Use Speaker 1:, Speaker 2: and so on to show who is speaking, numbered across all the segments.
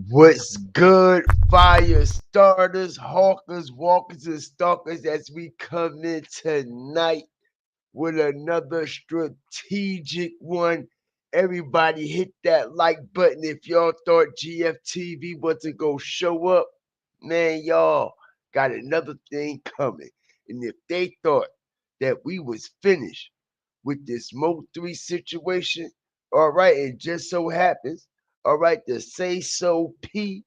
Speaker 1: What's good, fire starters, hawkers, walkers, and stalkers, as we come in tonight with another strategic one. Everybody hit that like button if y'all thought GFTV wasn't gonna show up. Man, y'all got another thing coming. And if they thought that we was finished with this MO3 situation, all right, it just so happens, all right, the Sayso P,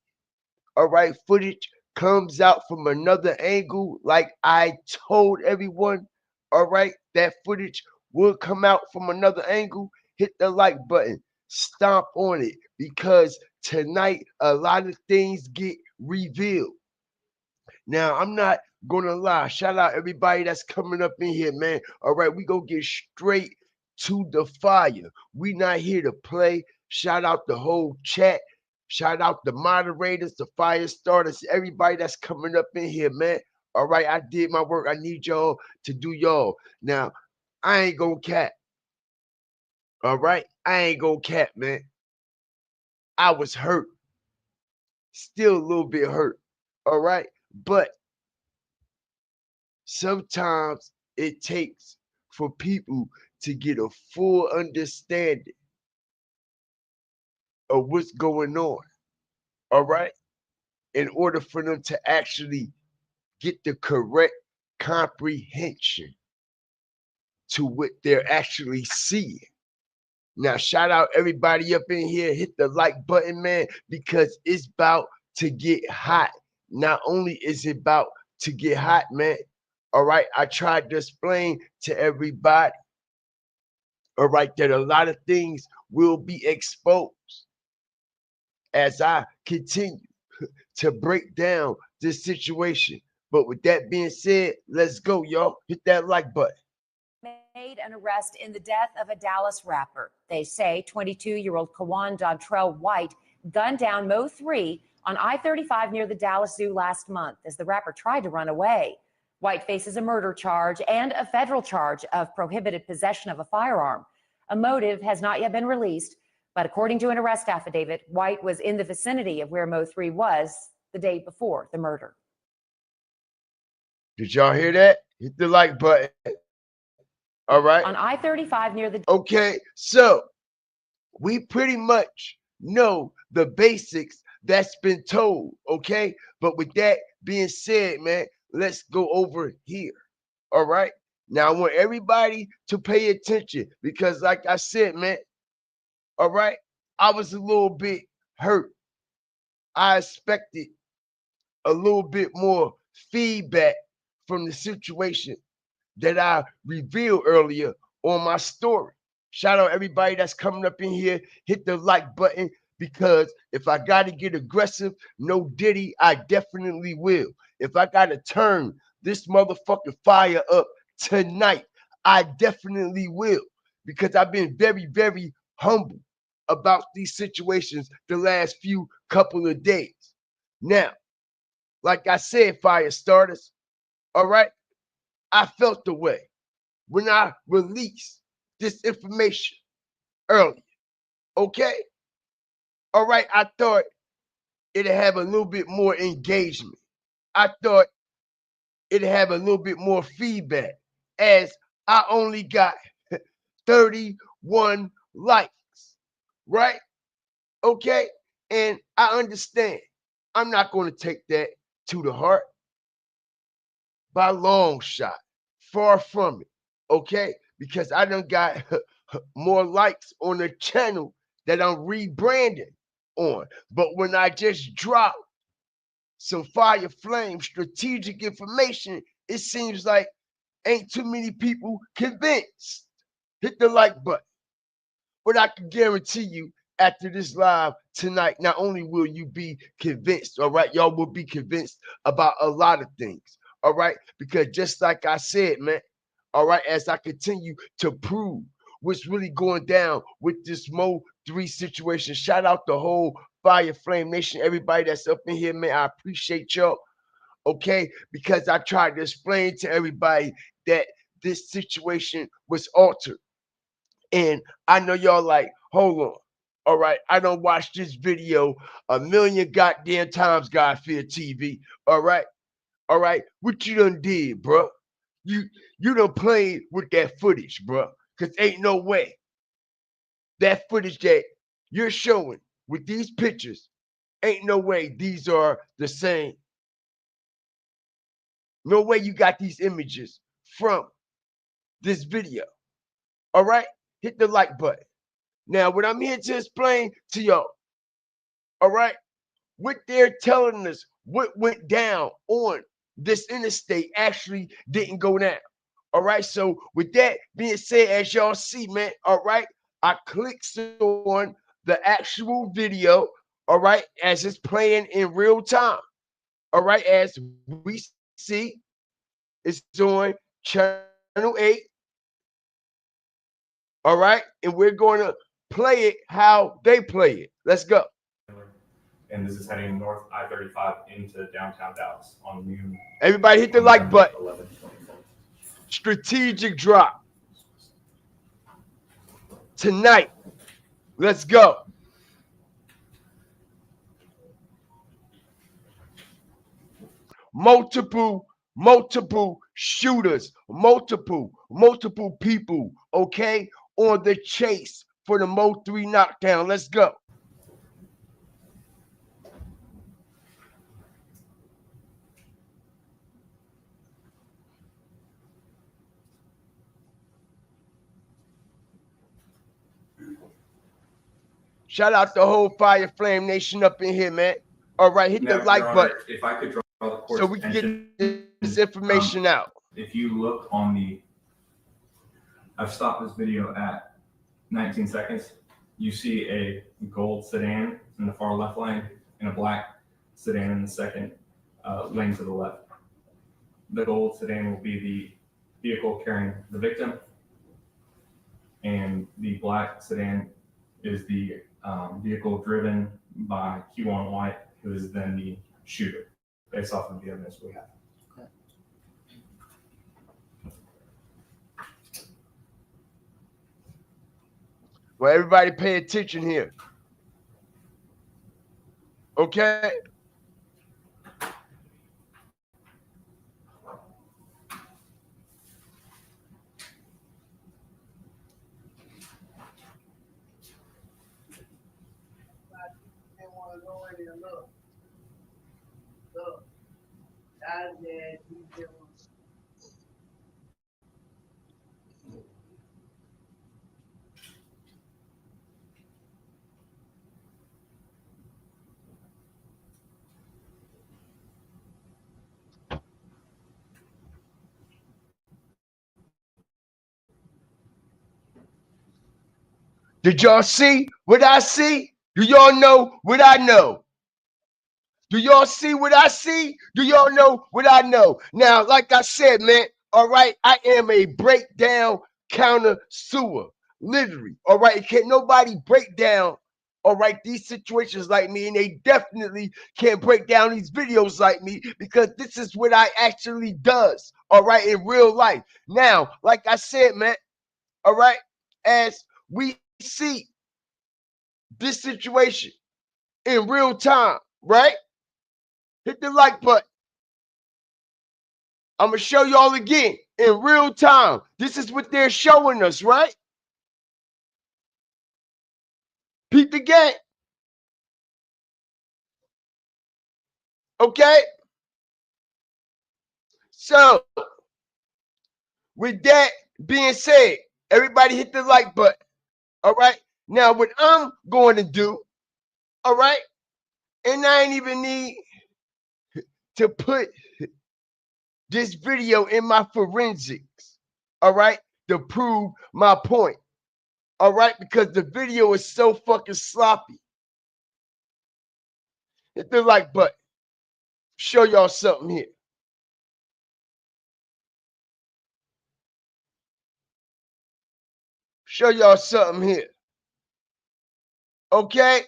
Speaker 1: all right, footage comes out from another angle, like I told everyone, all right, that footage will come out from another angle. Hit the like button, stomp on it, because tonight a lot of things get revealed. Now, I'm not gonna lie. Shout out everybody that's coming up in here, man. All right, we go get straight to the fire. We not here to play. Shout out the whole chat. Shout out the moderators, the fire starters, everybody that's coming up in here, man. All right, I did my work. I need y'all to do y'all. Now, I ain't gonna cap. All right, I ain't gonna cap, man. I was hurt, still a little bit hurt. All right, but sometimes it takes for people to get a full understanding of what's going on, all right, in order for them to actually get the correct comprehension to what they're actually seeing. Now, shout out everybody up in here. Hit the like button, man, because it's about to get hot. Not only is it about to get hot, man, all right, I tried to explain to everybody, all right, that a lot of things will be exposed as I continue to break down this situation. But with that being said, let's go, y'all. Hit that like button.
Speaker 2: Made an arrest in the death of a Dallas rapper. They say 22-year-old Kawan Dontrell White gunned down MO3 on I-35 near the Dallas Zoo last month as the rapper tried to run away. White faces a murder charge and a federal charge of prohibited possession of a firearm. A motive has not yet been released, but according to an arrest affidavit, White was in the vicinity of where MO3 was the day before the murder.
Speaker 1: Did y'all hear that? Hit the like button. All right.
Speaker 2: On I-35 near the...
Speaker 1: Okay, so we pretty much know the basics that's been told, okay? But with that being said, man, let's go over here. All right. Now I want everybody to pay attention because, like I said, man, all right, I was a little bit hurt. I expected a little bit more feedback from the situation that I revealed earlier on my story. Shout out everybody that's coming up in here. Hit the like button because if I got to get aggressive, no diddy, I definitely will. If I got to turn this motherfucking fire up tonight, I definitely will because I've been very, very humble about these situations the last few couple of days. Now, like I said, fire starters, all right, I felt the way when I released this information earlier. Okay? All right, I thought it'd have a little bit more engagement. I thought it'd have a little bit more feedback as I only got 31 likes, right? Okay? And I understand. I'm not going to take that to the heart by a long shot. Far from it. Okay? Because I done got more likes on the channel that I'm rebranding on. But when I just drop some fire flame strategic information, it seems like ain't too many people convinced. Hit the like button. But I can guarantee you after this live tonight, not only will you be convinced, all right, y'all will be convinced about a lot of things, all right? Because just like I said, man, all right, as I continue to prove what's really going down with this Mo3 situation, shout out the whole Fire Flame Nation, everybody that's up in here, man. I appreciate y'all, okay? Because I tried to explain to everybody that this situation was altered. And I know y'all like, hold on. All right, I don't watch this video a million goddamn times, God Fear TV. All right, all right. What you done did, bro? You you done played with that footage, bro. Cause ain't no way that footage that you're showing with these pictures, ain't no way these are the same. No way you got these images from this video. All right, hit the like button. Now, what I'm here to explain to y'all, all right, what they're telling us, what went down on this interstate actually didn't go down. All right. So with that being said, as y'all see, man, all right, I clicked on the actual video, all right, as it's playing in real time. All right, as we see, it's on channel 8. All right, and we're going to play it how they play it. Let's go.
Speaker 3: And this is heading north I-35 into downtown Dallas on noon
Speaker 1: Everybody hit the
Speaker 3: on
Speaker 1: like
Speaker 3: November
Speaker 1: button.
Speaker 3: 11th, 2020.
Speaker 1: Strategic drop tonight. Let's go. Multiple shooters, multiple people, okay, on the chase for the MO3 knockdown. Let's go. Shout out the whole Fire Flame Nation up in here, man. All right, hit the
Speaker 3: Now, Your
Speaker 1: like
Speaker 3: Honor,
Speaker 1: button
Speaker 3: if I could draw the court's
Speaker 1: so we can
Speaker 3: attention,
Speaker 1: get this information out.
Speaker 3: if you look on the, I've stopped this video at 19 seconds. You see a gold sedan in the far left lane and a black sedan in the second lane to the left. The gold sedan will be the vehicle carrying the victim, and the black sedan is the vehicle driven by Q1 White, who is then the shooter, based off of the evidence we have.
Speaker 1: Well, everybody pay attention here. Okay? Did y'all see what I see? Do y'all know what I know? Do y'all see what I see? Do y'all know what I know? Now, like I said, man, all right, I am a breakdown counter sewer. Literally. All right. Can't nobody break down, all right, these situations like me, and they definitely can't break down these videos like me because this is what I actually does, all right, in real life. Now, like I said, man, all right, as we see this situation in real time, right? Hit the like button. I'm going to show y'all again in real time. This is what they're showing us, right? Peep the game. Okay? So, with that being said, everybody hit the like button. All right? Now, what I'm going to do, all right? And I ain't even need to put this video in my forensics, all right? To prove my point. All right, because the video is so fucking sloppy. Hit the like button. Show y'all something here. Show y'all something here. Okay?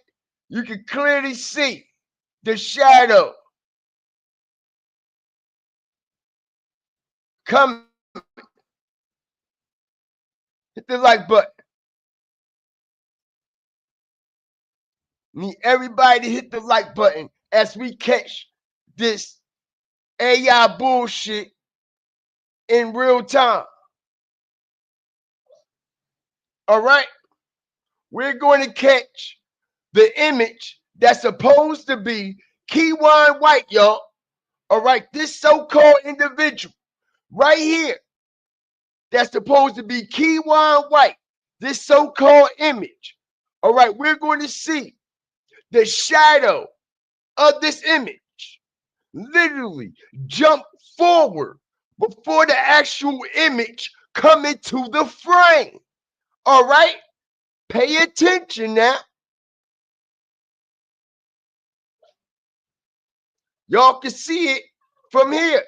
Speaker 1: You can clearly see the shadow coming. Hit the like button. Need everybody to hit the like button as we catch this AI bullshit in real time. All right? We're going to catch the image that's supposed to be Keywan White, y'all. All right? This so-called individual right here that's supposed to be Keywan White, this so-called image. All right? We're going to see the shadow of this image literally jump forward before the actual image come into the frame. All right? Pay attention now. Y'all can see it from here.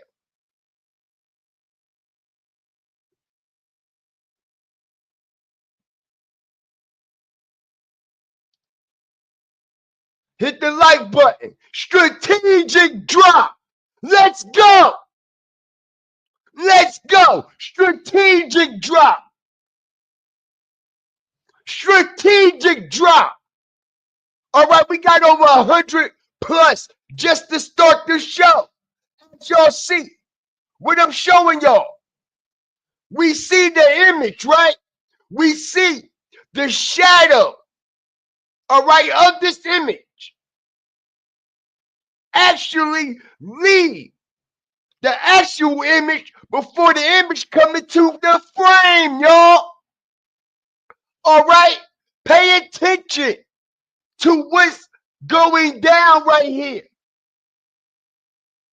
Speaker 1: Hit the like button. Strategic drop. Let's go. Let's go. Strategic drop. Strategic drop. All right, we got over 100 plus just to start the show. As y'all see what I'm showing y'all. We see the image, right? We see the shadow, all right, of this image actually leave the actual image before the image come into the frame, y'all. All right? Pay attention to what's going down right here.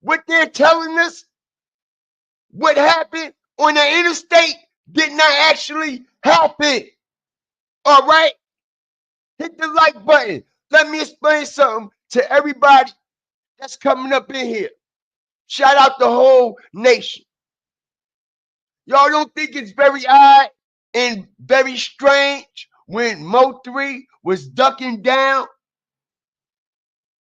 Speaker 1: What they're telling us, what happened on the interstate did not actually happen. All right? Hit the like button. Let me explain something to everybody that's coming up in here. Shout out the whole nation. Y'all don't think it's very odd and very strange when MO3 was ducking down,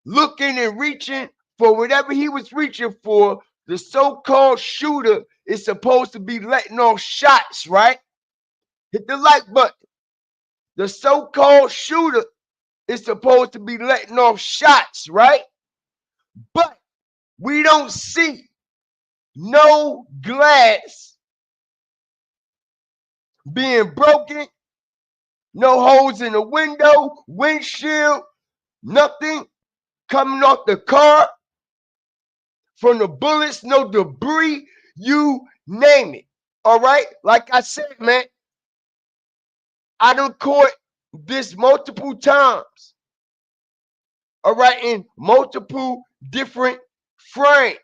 Speaker 1: looking and reaching for whatever he was reaching for? The so-called shooter is supposed to be letting off shots, right? Hit the like button. The so-called shooter is supposed to be letting off shots, right? But we don't see no glass being broken, no holes in the window, windshield, nothing coming off the car from the bullets, no debris, you name it. All right? Like I said, man, I done caught this multiple times. All right, in multiple different frames.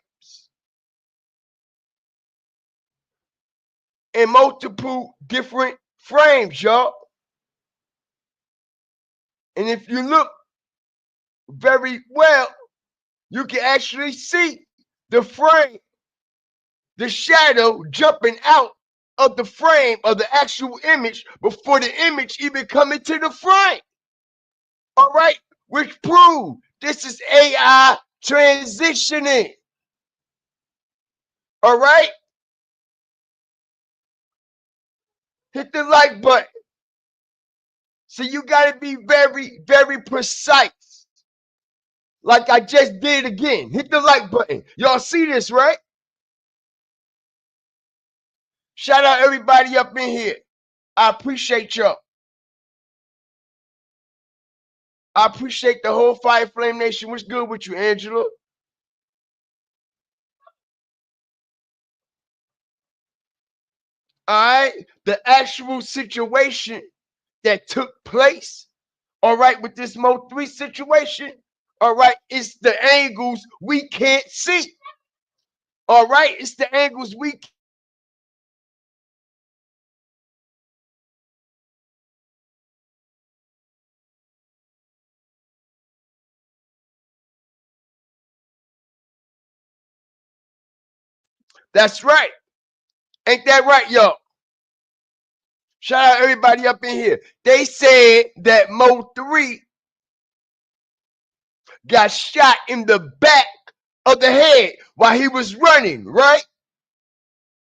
Speaker 1: In multiple different frames, y'all. And if you look very well, you can actually see the frame, the shadow jumping out of the frame of the actual image before the image even come into the frame. All right, which prove this is AI transitioning. All right, hit the like button. So you got to be very, very precise. Like I just did again. Hit the like button. Y'all see this, right? Shout out everybody up in here. I appreciate y'all. I appreciate the whole Fire Flame Nation. What's good with you, Angela? All right. The actual situation that took place, all right, with this MO3 situation, all right, it's the angles we can't see. All right, it's the angles we can't. That's right. Ain't that right, y'all? Shout out everybody up in here. They said that MO3 got shot in the back of the head while he was running, right?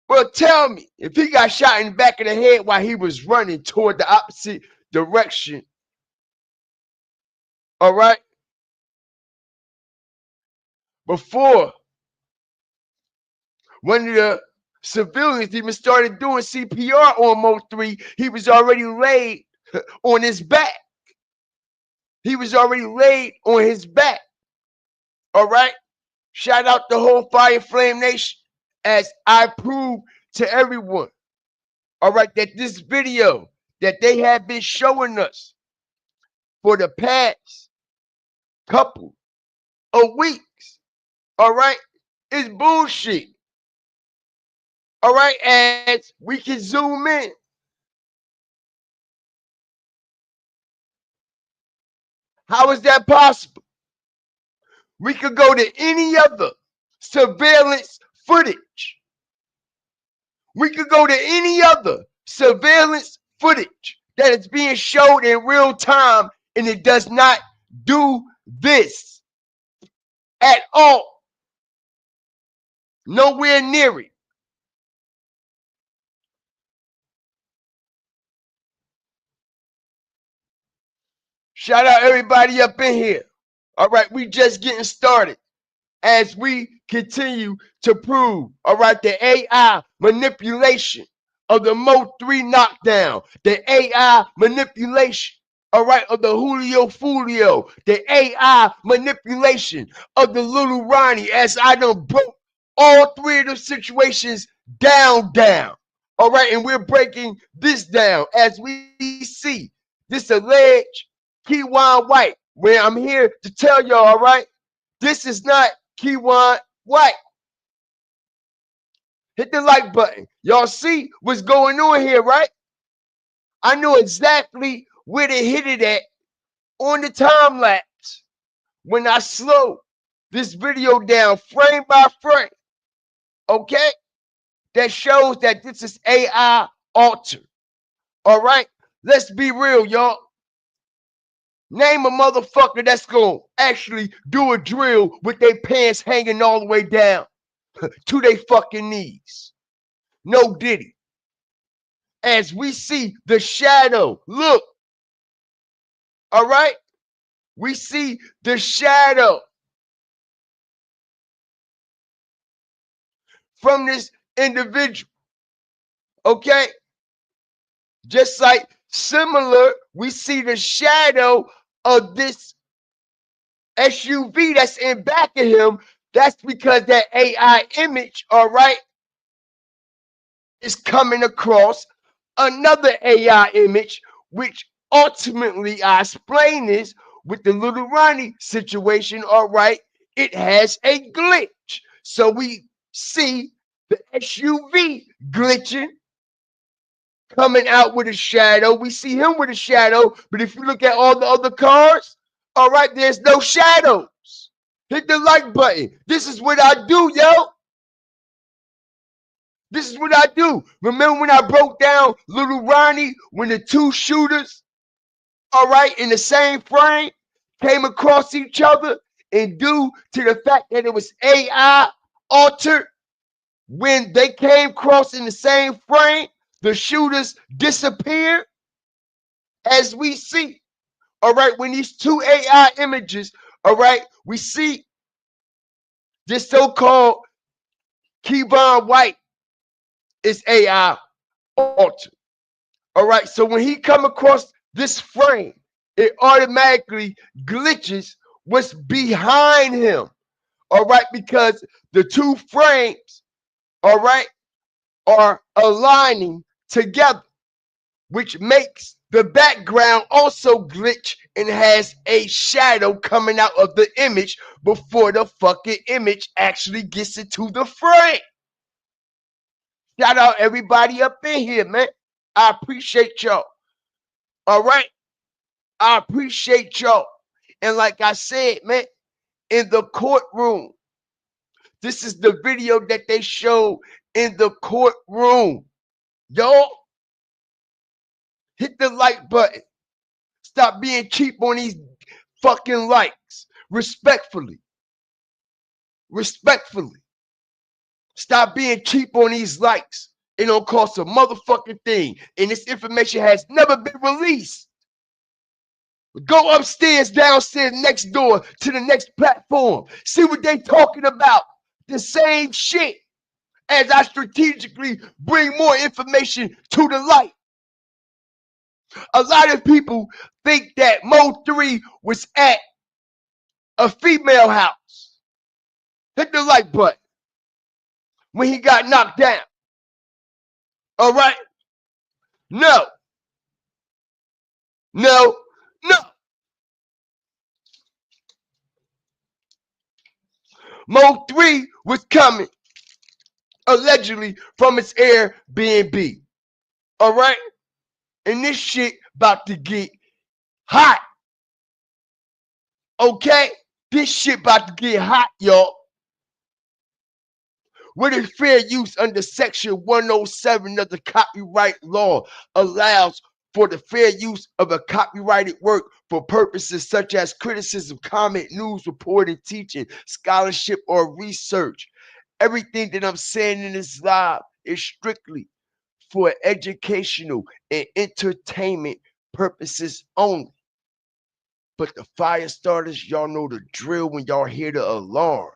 Speaker 1: Well, tell me, if he got shot in the back of the head while he was running toward the opposite direction All right. Before one of the civilians even started doing CPR on MO3, he was already laid on his back. He was already laid on his back. All right. Shout out the whole Fire Flame Nation as I prove to everyone, all right, that this video that they have been showing us for the past couple of weeks, all right, is bullshit. All right, as we can zoom in. How is that possible? We could go to any other surveillance footage. We could go to any other surveillance footage that is being showed in real time, and it does not do this at all. Nowhere near it. Shout out everybody up in here. All right, we just getting started as we continue to prove, all right, the AI manipulation of the MO3 knockdown, the AI manipulation, all right, of the Julio Fulio, the AI manipulation of the little Ronnie, as I done broke all three of the situations down. All right, and we're breaking this down as we see this alleged Keywan White, where I'm here to tell y'all, all right, this is not Keywan White. Hit the like button. Y'all see what's going on here, right? I knew exactly where to hit it at on the time lapse when I slow this video down frame by frame. Okay? That shows that this is AI altered. All right? Let's be real, y'all. Name a motherfucker that's gonna actually do a drill with their pants hanging all the way down to their fucking knees. No Diddy. As we see the shadow, look, all right? We see the shadow from this individual, okay? Just like similar, we see the shadow of this SUV that's in back of him. That's because that AI image, all right, is coming across another AI image, which ultimately I explain this with the little Ronnie situation, all right, it has a glitch. So we see the SUV glitching, coming out with a shadow. We see him with a shadow, but if you look at all the other cars, all right, there's no shadows. Hit the like button. This is what I do, yo. This is what I do. Remember when I broke down Little Ronnie when the two shooters, all right, in the same frame came across each other, and due to the fact that it was AI altered, when they came across in the same frame, the shooters disappeared, as we see. All right, when these two AI images, all right, we see this so-called Keyban White is AI altered. All right, so when he come across this frame, it automatically glitches what's behind him. All right, because the two frames, all right, are aligning together, which makes the background also glitch and has a shadow coming out of the image before the fucking image actually gets into the frame. Shout out everybody up in here, man. I appreciate y'all. All right. I appreciate y'all. And like I said, man, in the courtroom, this is the video that they showed in the courtroom. Y'all, hit the like button. Stop being cheap on these fucking likes. Respectfully. Respectfully. Stop being cheap on these likes. It don't cost a motherfucking thing. And this information has never been released. Go upstairs, downstairs, next door to the next platform. See what they talking about. The same shit as I strategically bring more information to the light. A lot of people think that MO3 was at a female house. Hit the like button when he got knocked down. All right? No, no, no. MO3 was coming allegedly from its Airbnb. All right? And this shit about to get hot. Okay? This shit about to get hot, y'all. What is fair use under Section 107 of the copyright law allows for the fair use of a copyrighted work for purposes such as criticism, comment, news, reporting, teaching, scholarship, or research. Everything that I'm saying in this live is strictly for educational and entertainment purposes only. But the fire starters, y'all know the drill when y'all hear the alarm.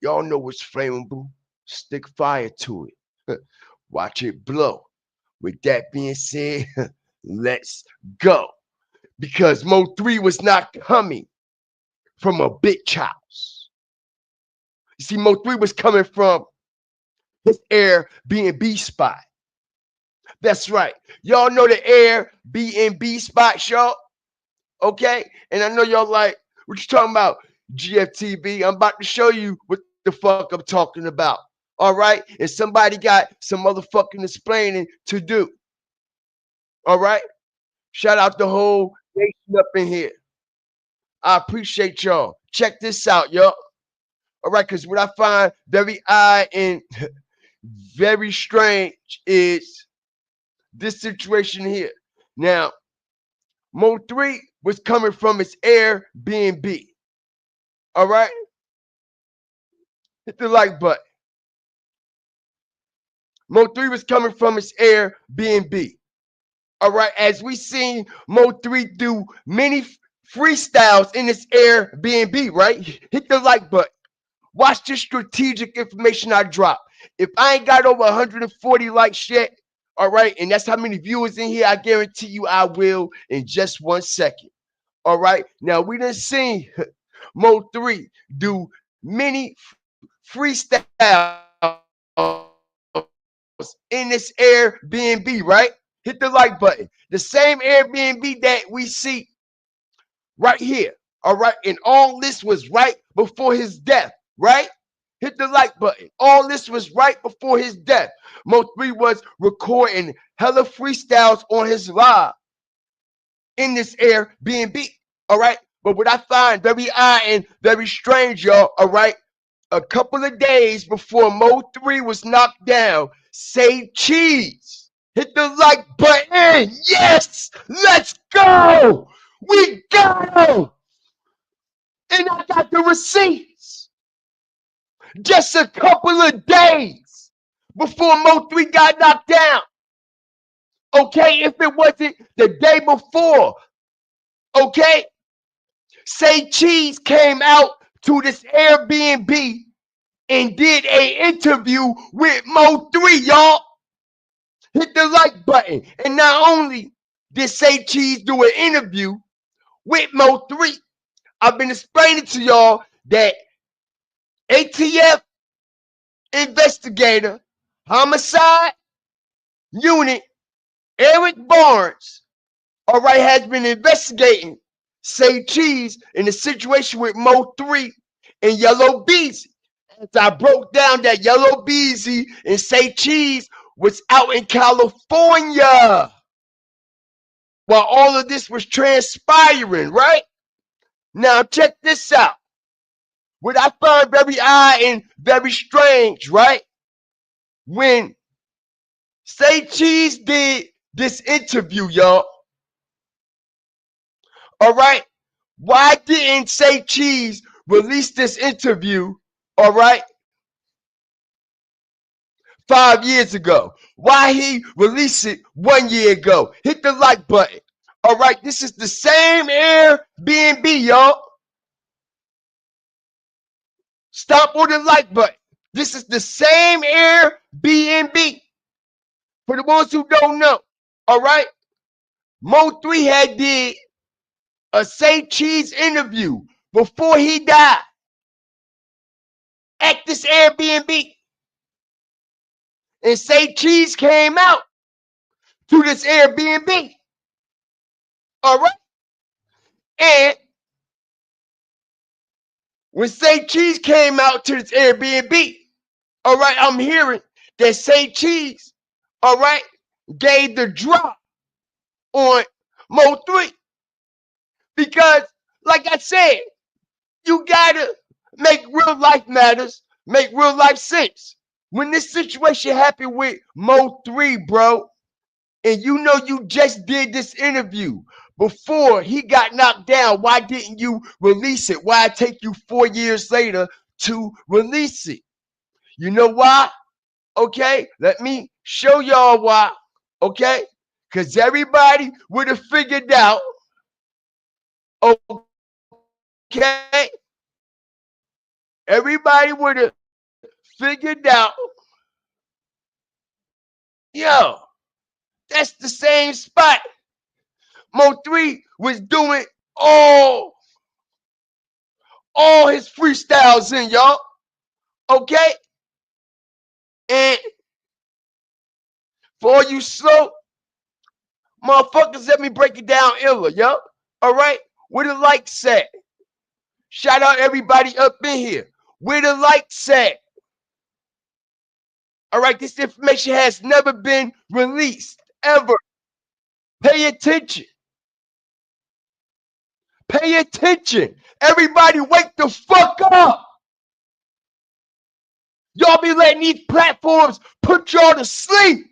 Speaker 1: Y'all know what's flammable. Stick fire to it. Watch it blow. With that being said, let's go. Because MO3 was not coming from a bitch house. You see, MO3 was coming from his Airbnb spot. That's right. Y'all know the Airbnb spot, y'all? Okay? And I know y'all like, what you talking about? GFTV. I'm about to show you what the fuck I'm talking about. All right? And somebody got some motherfucking explaining to do. All right? Shout out the whole nation up in here. I appreciate y'all. Check this out, y'all. All right, because what I find very odd and very strange is this situation here. Now, MO3 was coming from its Airbnb. All right? Hit the like button. MO3 was coming from its Airbnb. All right, as we seen MO3 do many freestyles in its Airbnb, right? Hit the like button. Watch the strategic information I drop. If I ain't got over 140 likes yet, all right, and that's how many viewers in here, I guarantee you I will in just 1 second. All right, now we done seen MO3 do many freestyles in this Airbnb, right? Hit the like button. The same Airbnb that we see right here. All right. And all this was right before his death, right? Hit the like button. All this was right before his death. MO3 was recording hella freestyles on his live in this Airbnb. All right. But what I find very odd and very strange, y'all, all right, a couple of days before MO3 was knocked down, Say Cheese hit the like button. Yes, let's go. We go. And I got the receipts. Just a couple of days before MO3 got knocked down. Okay, if it wasn't the day before, okay, Say Cheese came out to this Airbnb and did a interview with MO3, y'all. Hit the like button. And not only did Say Cheese do an interview with MO3, I've been explaining to y'all that ATF investigator, homicide unit, Eric Barnes, all right, has been investigating Say Cheese in the situation with MO3 and Yellow Beezy. As I broke down that Yellow Beezy and Say Cheese was out in California while all of this was transpiring, right? Now check this out. What I find very odd and very strange, right? When Say Cheese did this interview, y'all, all right? Why didn't Say Cheese release this interview, all right, 5 years ago? Why he released it 1 year ago? Hit the like button. All right, this is the same Airbnb, y'all. Stop on the like button. This is the same Airbnb. For the ones who don't know, all right, Mo3 had did a Say Cheese interview before he died at this Airbnb. And Say Cheese came out to this Airbnb. All right. And when Say Cheese came out to this Airbnb, all right, I'm hearing that Say Cheese, all right, gave the drop on Mo3. Because, like I said, you gotta make real life matters, make real life sense. When this situation happened with Mo3, bro, and you know you just did this interview before he got knocked down, why didn't you release it? Why take you 4 years later to release it? You know why? Okay, let me show y'all why. Okay, because everybody would have figured out. Okay, everybody would have figured out. Yo, that's the same spot Mo3 was doing all his freestyles in, y'all. Okay? And for all you slow motherfuckers, let me break it down iller, yo. All right? Where the likes at? Shout out everybody up in here. Where the likes at? All right, this information has never been released, ever. Pay attention. Pay attention. Everybody wake the fuck up. Y'all be letting these platforms put y'all to sleep.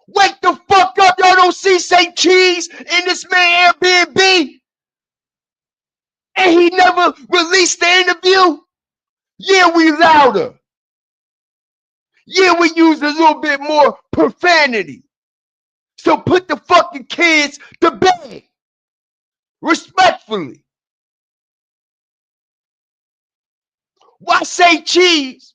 Speaker 1: Wake the fuck up. Y'all don't see Say Cheese in this man Airbnb? And he never released the interview? Yeah, we louder. Yeah, we use a little bit more profanity. So put the fucking kids to bed. Respectfully. Why Say Cheese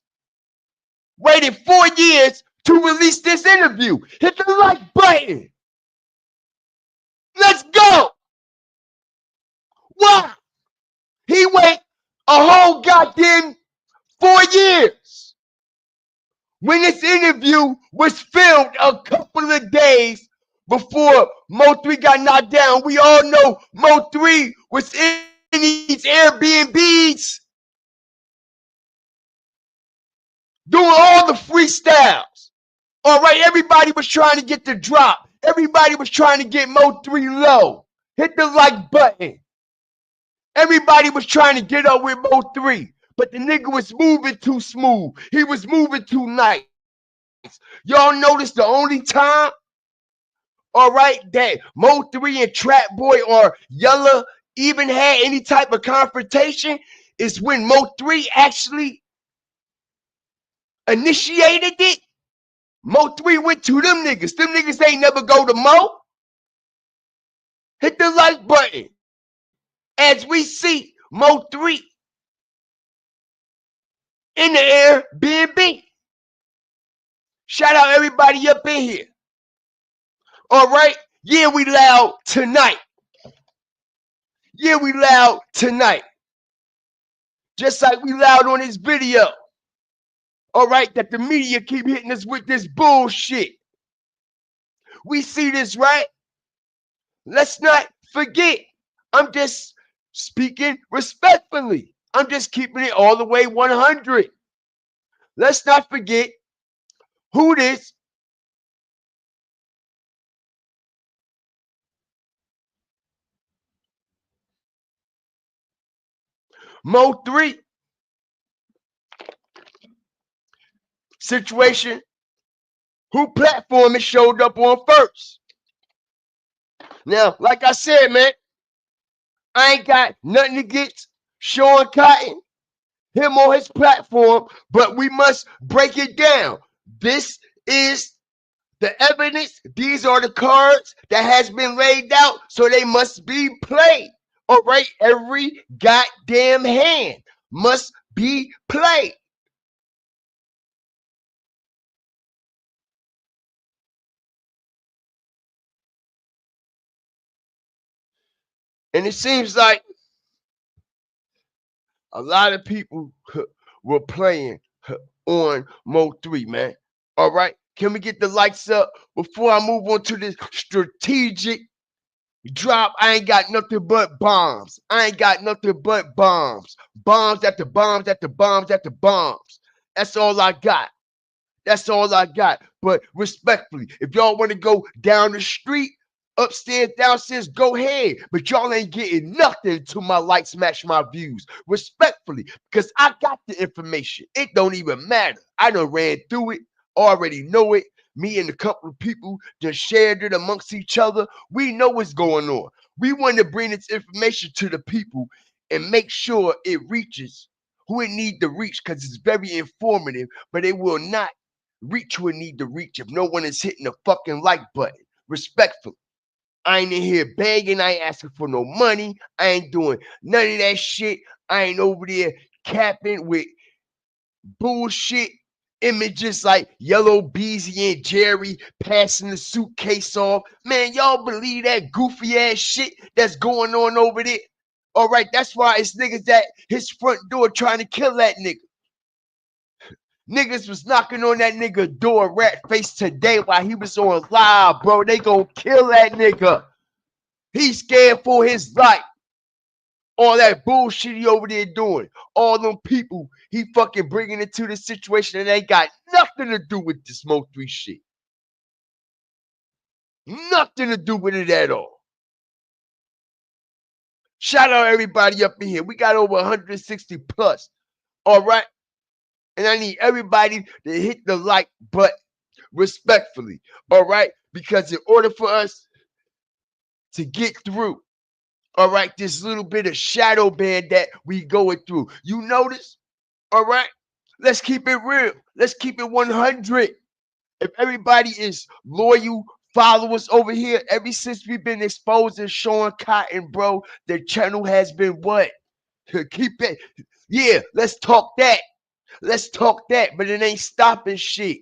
Speaker 1: waited 4 years to release this interview? Hit the like button. Let's go. Why? He wait a whole goddamn 4 years. When this interview was filmed a couple of days before Mo3 got knocked down, we all know Mo3 was in these Airbnbs doing all the freestyles. All right, everybody was trying to get the drop. Everybody was trying to get Mo3 low. Hit the like button. Everybody was trying to get up with Mo3, but the nigga was moving too smooth. He was moving too nice. Y'all notice the only time, all right, that Mo3 and Trap Boy or Yella even had any type of confrontation is when Mo3 actually initiated it. Mo3 went to them niggas. Them niggas ain't never go to Mo. Hit the like button. As we see Mo3 in the Airbnb. Shout out everybody up in here. All right. Yeah, we loud tonight. Yeah, we loud tonight. Just like we loud on this video. All right, that the media keep hitting us with this bullshit. We see this, right? Let's not forget. I'm just speaking respectfully. I'm just keeping it all the way 100. Let's not forget who this Mo3 situation, who platform it showed up on first. Now, like I said, man, I ain't got nothing against Sean Cotton, him on his platform, but we must break it down. This is The evidence, these are the cards that has been laid out, so they must be played. All right, every goddamn hand must be played. And it seems like a lot of people were playing on MO3, man. All right, can we get the lights up before I move on to this strategic drop? I ain't got nothing but bombs. I ain't got nothing but bombs. Bombs after bombs after bombs after bombs. That's all I got. That's all I got. But respectfully, if y'all want to go down the street, upstairs, downstairs, go ahead. But y'all ain't getting nothing to my likes match my views. Respectfully, because I got the information. It don't even matter. I done ran through it, already know it. Me and a couple of people just shared it amongst each other. We know what's going on. We want to bring this information to the people and make sure it reaches who it need to reach, because it's very informative, but it will not reach who it need to reach if no one is hitting the fucking like button. Respectfully. I ain't in here begging. I ain't asking for no money. I ain't doing none of that shit. I ain't over there capping with bullshit images like Yellow Beezy and Jerry passing the suitcase off. Man, y'all believe that goofy ass shit that's going on over there? All right, that's why it's niggas at his front door trying to kill that nigga. Niggas was knocking on that nigga door rat face today while he was on live, bro. They gonna kill that nigga. He's scared for his life. All that bullshit he over there doing. All them people he fucking bringing into this situation and ain't got nothing to do with this MO3 shit. Nothing to do with it at all. Shout out everybody up in here. We got over 160 plus. All right. And I need everybody to hit the like button respectfully. All right. Because in order for us to get through, all right, this little bit of shadow band that we going through, you notice? All right. Let's keep it real. Let's keep it 100. If everybody is loyal followers over here, ever since we've been exposing Sean Cotton, bro, the channel has been what? Keep it. Yeah, let's talk that. Let's talk that, but it ain't stopping shit.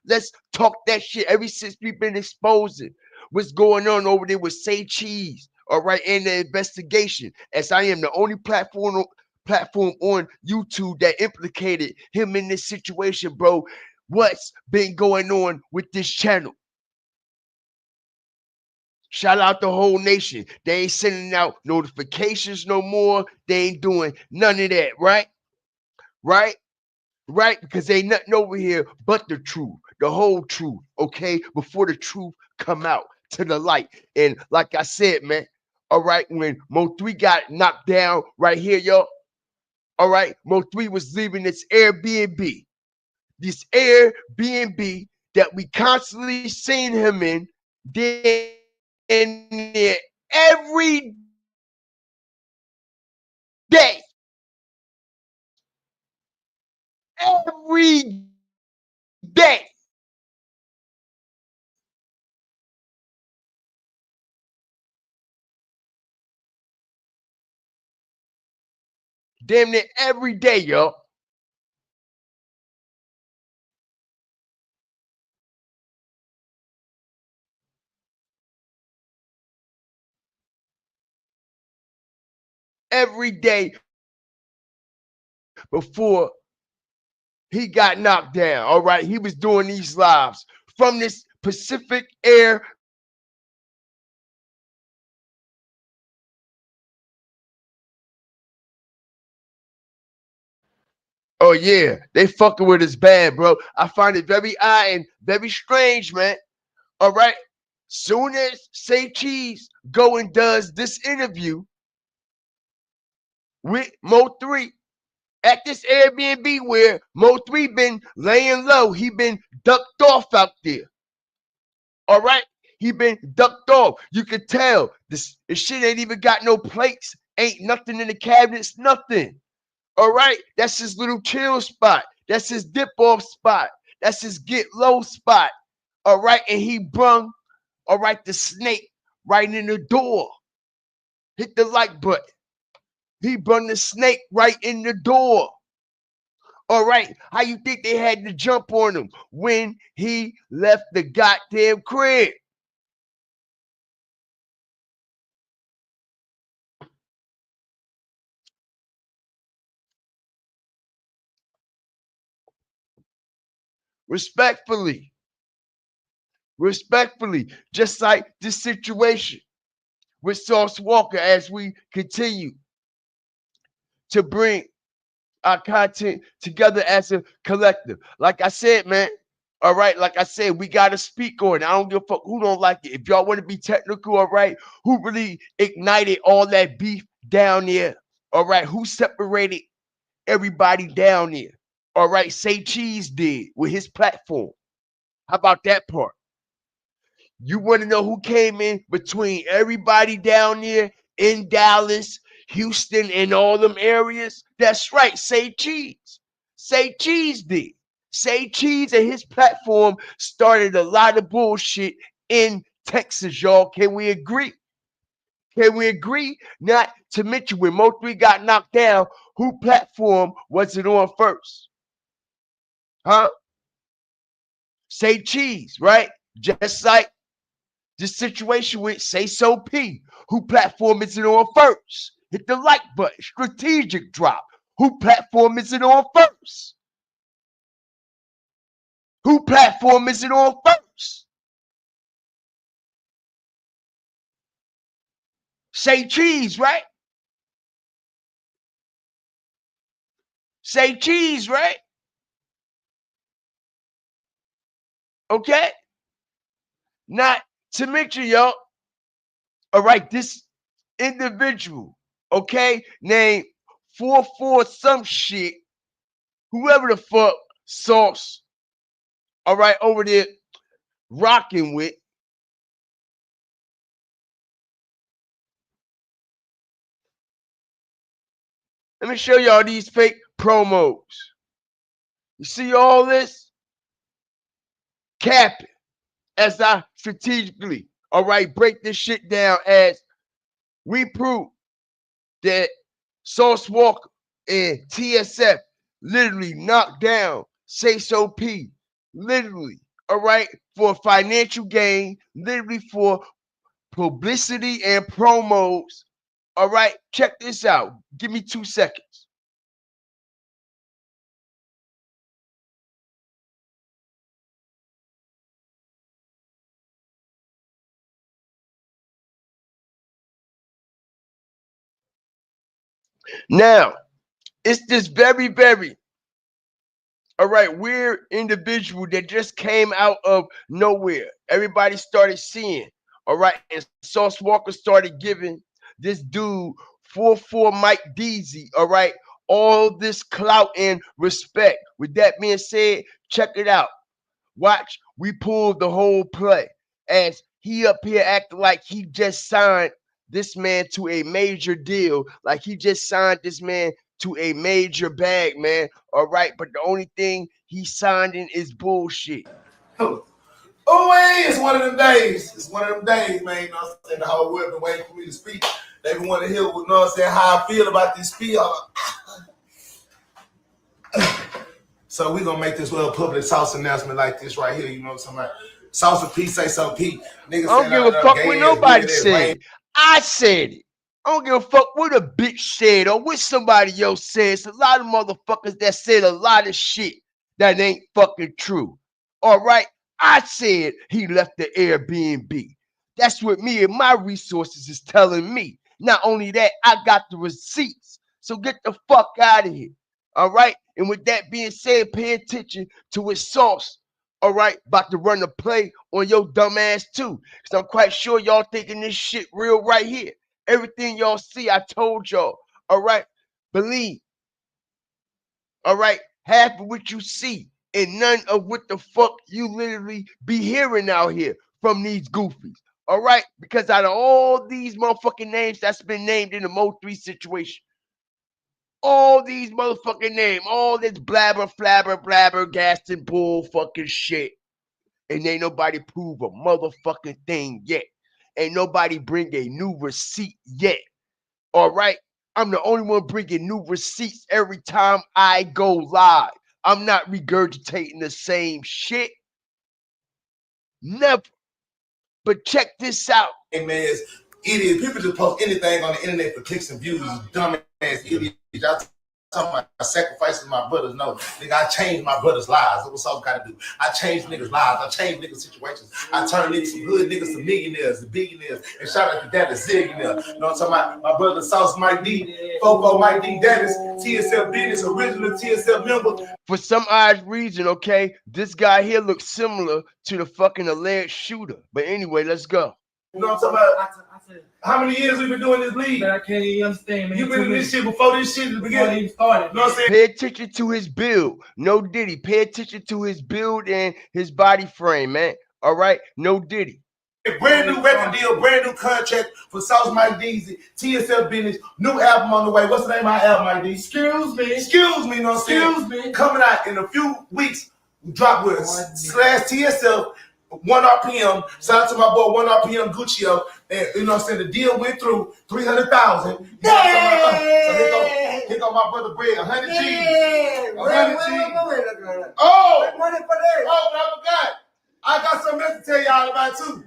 Speaker 1: Let's talk that shit. Ever since we've been exposing what's going on over there with Say Cheese, all right, and the investigation, as I am the only platform on YouTube that implicated him in this situation, bro. What's been going on with this channel? Shout out the whole nation. They ain't sending out notifications no more. They ain't doing none of that, right? Right? Right? Because ain't nothing over here but the truth, the whole truth, okay? Before the truth come out to the light. And like I said, man, all right, when Mo3 got knocked down right here, y'all, all right, Mo3 was leaving this Airbnb that we constantly seen him in, then every day, every day. Damn near every day, y'all. Every day before he got knocked down. All right, he was doing these lives from this Pacific Air. Oh yeah, they fucking with us bad, bro. I find it very odd and very strange, man. All right, soon as Say Cheese go and does this interview with Mo3 at this Airbnb where Mo3 been laying low, he been ducked off out there. All right, he been ducked off. You can tell this shit ain't even got no plates, ain't nothing in the cabinets, nothing. All right, that's his little chill spot. That's his dip off spot. That's his get low spot. All right, and he brung, all right, the snake right in the door. Hit the like button. He brung the snake right in the door. All right, how you think they had to jump on him when he left the goddamn crib? Respectfully, just like this situation with Sauce Walka as we continue to bring our content together as a collective. Like I said, man, all right, like I said, we got to speak on it. I don't give a fuck who don't like it. If y'all want to be technical, all right, who really ignited all that beef down there? All right, who separated everybody down there? All right, Say Cheese did with his platform. How about that part? You want to know who came in between everybody down there in Dallas, Houston, and all them areas? That's right, Say Cheese. Say Cheese did. Say Cheese and his platform started a lot of bullshit in Texas, y'all. Can we agree? Can we agree? Not to mention when MO3 got knocked down, who platform was it on first? Huh? Say Cheese, right? Just like the situation with Sayso P, who platform is it on first? Hit the like button. Strategic drop. Who platform is it on first? Who platform is it on first? Say Cheese, right? Say Cheese, right? Okay? Not to mention, y'all. All right, this individual, okay, named 44 some shit, whoever the fuck Sauce, all right, over there rocking with. Let me show y'all these fake promos. You see all this? Cap it as I strategically, all right, break this shit down as we prove that Sauce Walka and TSF literally knocked down Sayso P, literally, all right, for financial gain, literally for publicity and promos. All right, check this out. Give me 2 seconds. Now, it's this very, very, all right, weird individual that just came out of nowhere. Everybody started seeing, all right, and Sauce Walka started giving this dude 4-4 Mike Deasy, all right, all this clout and respect. With that being said, check it out. Watch, we pulled the whole play as he up here acting like he just signed this man to a major deal, like he just signed this man to a major bag, man. All right, but the only thing he signed in is bullshit.
Speaker 4: Oh, it's one of them days. It's one of them days, man. You know what I'm saying? The whole world been waiting for me to speak. They been wanting to hear, you know what I'm saying, how I feel about this spiel. So we gonna make this little public sauce announcement like this right here. You know what I'm talking about? Sauce of P, say so P.
Speaker 1: Niggas I don't give a fuck what nobody said. I said it. I don't give a fuck what a bitch said or what somebody else said. It's a lot of motherfuckers that said a lot of shit that ain't fucking true. All right? I said he left the Airbnb. That's what me and my resources is telling me. Not only that, I got the receipts. So get the fuck out of here. All right? And with that being said, pay attention to what Sauce, all right, about to run a play on your dumb ass too. Because I'm quite sure y'all thinking this shit real right here. Everything y'all see, I told y'all. All right, believe. All right, half of what you see and none of what the fuck you literally be hearing out here from these goofies. All right, because out of all these motherfucking names that's been named in the MO3 situation, all these motherfucking names, all this blabber, flabber, blabber, gaston, bull fucking shit. And ain't nobody prove a motherfucking thing yet. Ain't nobody bring a new receipt yet. All right? I'm the only one bringing new receipts every time I go live. I'm not regurgitating the same shit. Never. But check this out.
Speaker 4: Hey man, idiots. People just post anything on the internet for clicks and views. Dumbass idiots. Y'all talking about sacrificing my brothers. No, nigga, I changed my brothers' lives. That's what I gotta do. I changed niggas' lives. I changed niggas' situations. I turned niggas some good niggas to millionaires, to billionaires, and shout out to that to zillionaire. You know what I'm talking about? My brother Sauce Mike D, Fofo Mike D Dennis, TSL Business, original TSL member.
Speaker 1: For some odd reason, okay, this guy here looks similar to the fucking alleged shooter. But anyway, let's go.
Speaker 4: You know what I'm talking about? How many years we been doing this league?
Speaker 5: Man, I can't even understand, man.
Speaker 4: You been in this shit before this shit began.
Speaker 5: Even started.
Speaker 4: You know what I'm saying?
Speaker 1: Pay attention to his build. No Diddy. Pay attention to his build and his body frame, man. All right? No Diddy.
Speaker 4: Brand new record deal, brand new contract for Sauce Mike D's, TSL Business, new album on the way. What's the name of my album, Mike D?
Speaker 5: Excuse me.
Speaker 4: Excuse me, you know what I'm saying?
Speaker 5: Excuse me.
Speaker 4: Coming out in a few weeks. Drop with slash TSL 1 RPM. Shout out to my boy 1 RPM Gucci. And you know what I'm saying? The deal went through 300,000.
Speaker 5: Yeah.
Speaker 4: So here go my brother Brad, 100 G's.
Speaker 5: Yeah.
Speaker 4: 100 G's.
Speaker 5: Wait.
Speaker 4: Oh,
Speaker 5: Money for that.
Speaker 4: oh, but I forgot. I got something else to tell y'all about too.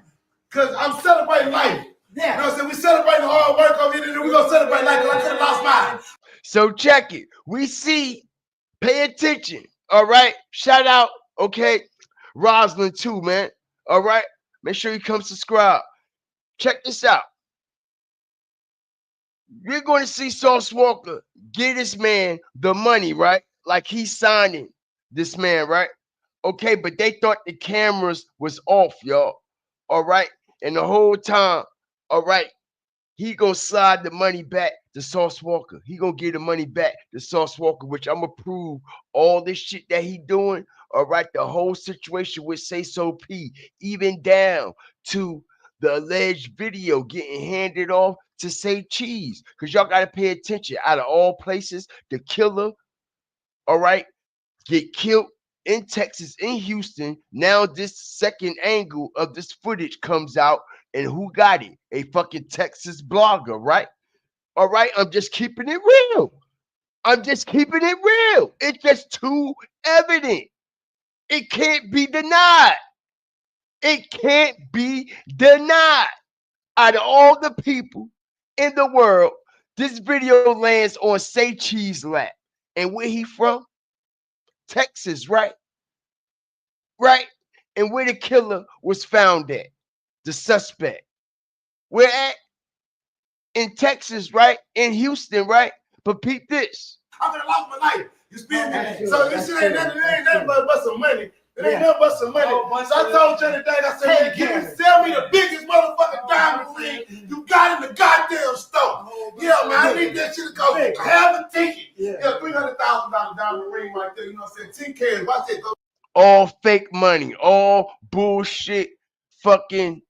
Speaker 4: Cause I'm celebrating life.
Speaker 5: Yeah.
Speaker 4: You know what I'm saying? We celebrating hard work over here, and then we gonna celebrate life. I could have lost mine.
Speaker 1: So check it. We see, pay attention. All right. Shout out, okay, Roslyn too, man. All right. Make sure you come subscribe. Check this out. You're going to see Sauce Walka get this man the money, right? Like he's signing this man, right? Okay, but they thought the cameras was off, y'all. All right. And the whole time, all right, he gonna slide the money back to Sauce Walka. He gonna give the money back to Sauce Walka, which I'm gonna prove all this shit that he doing. All right, the whole situation with Sayso P, even down to the alleged video getting handed off to Say Cheese, because y'all gotta pay attention. Out of all places, the killer, all right, get killed in Texas, in Houston. Now this second angle of this footage comes out, and who got it? A fucking Texas blogger, right? All right, I'm just keeping it real. I'm just keeping it real. It's just too evident. It can't be denied. It can't be denied. Out of all the people in the world, this video lands on Say Cheese lap. And where he from? Texas, right? Right? And where the killer was found at, the suspect. Where at? In Texas, right? In Houston, right? But peep this.
Speaker 4: I'm gonna lost my life. You spend me. So this shit ain't nothing but some money. It ain't nothing but some money. So I told you the day, I said, hey, sell me the biggest motherfucking diamond ring you got in the goddamn store. Yeah, man, I need that shit to go. Have a ticket. Yeah, $300,000 diamond ring right there. You know what I'm saying? 10 Ks. Watch it go.
Speaker 1: All fake money, all bullshit, fucking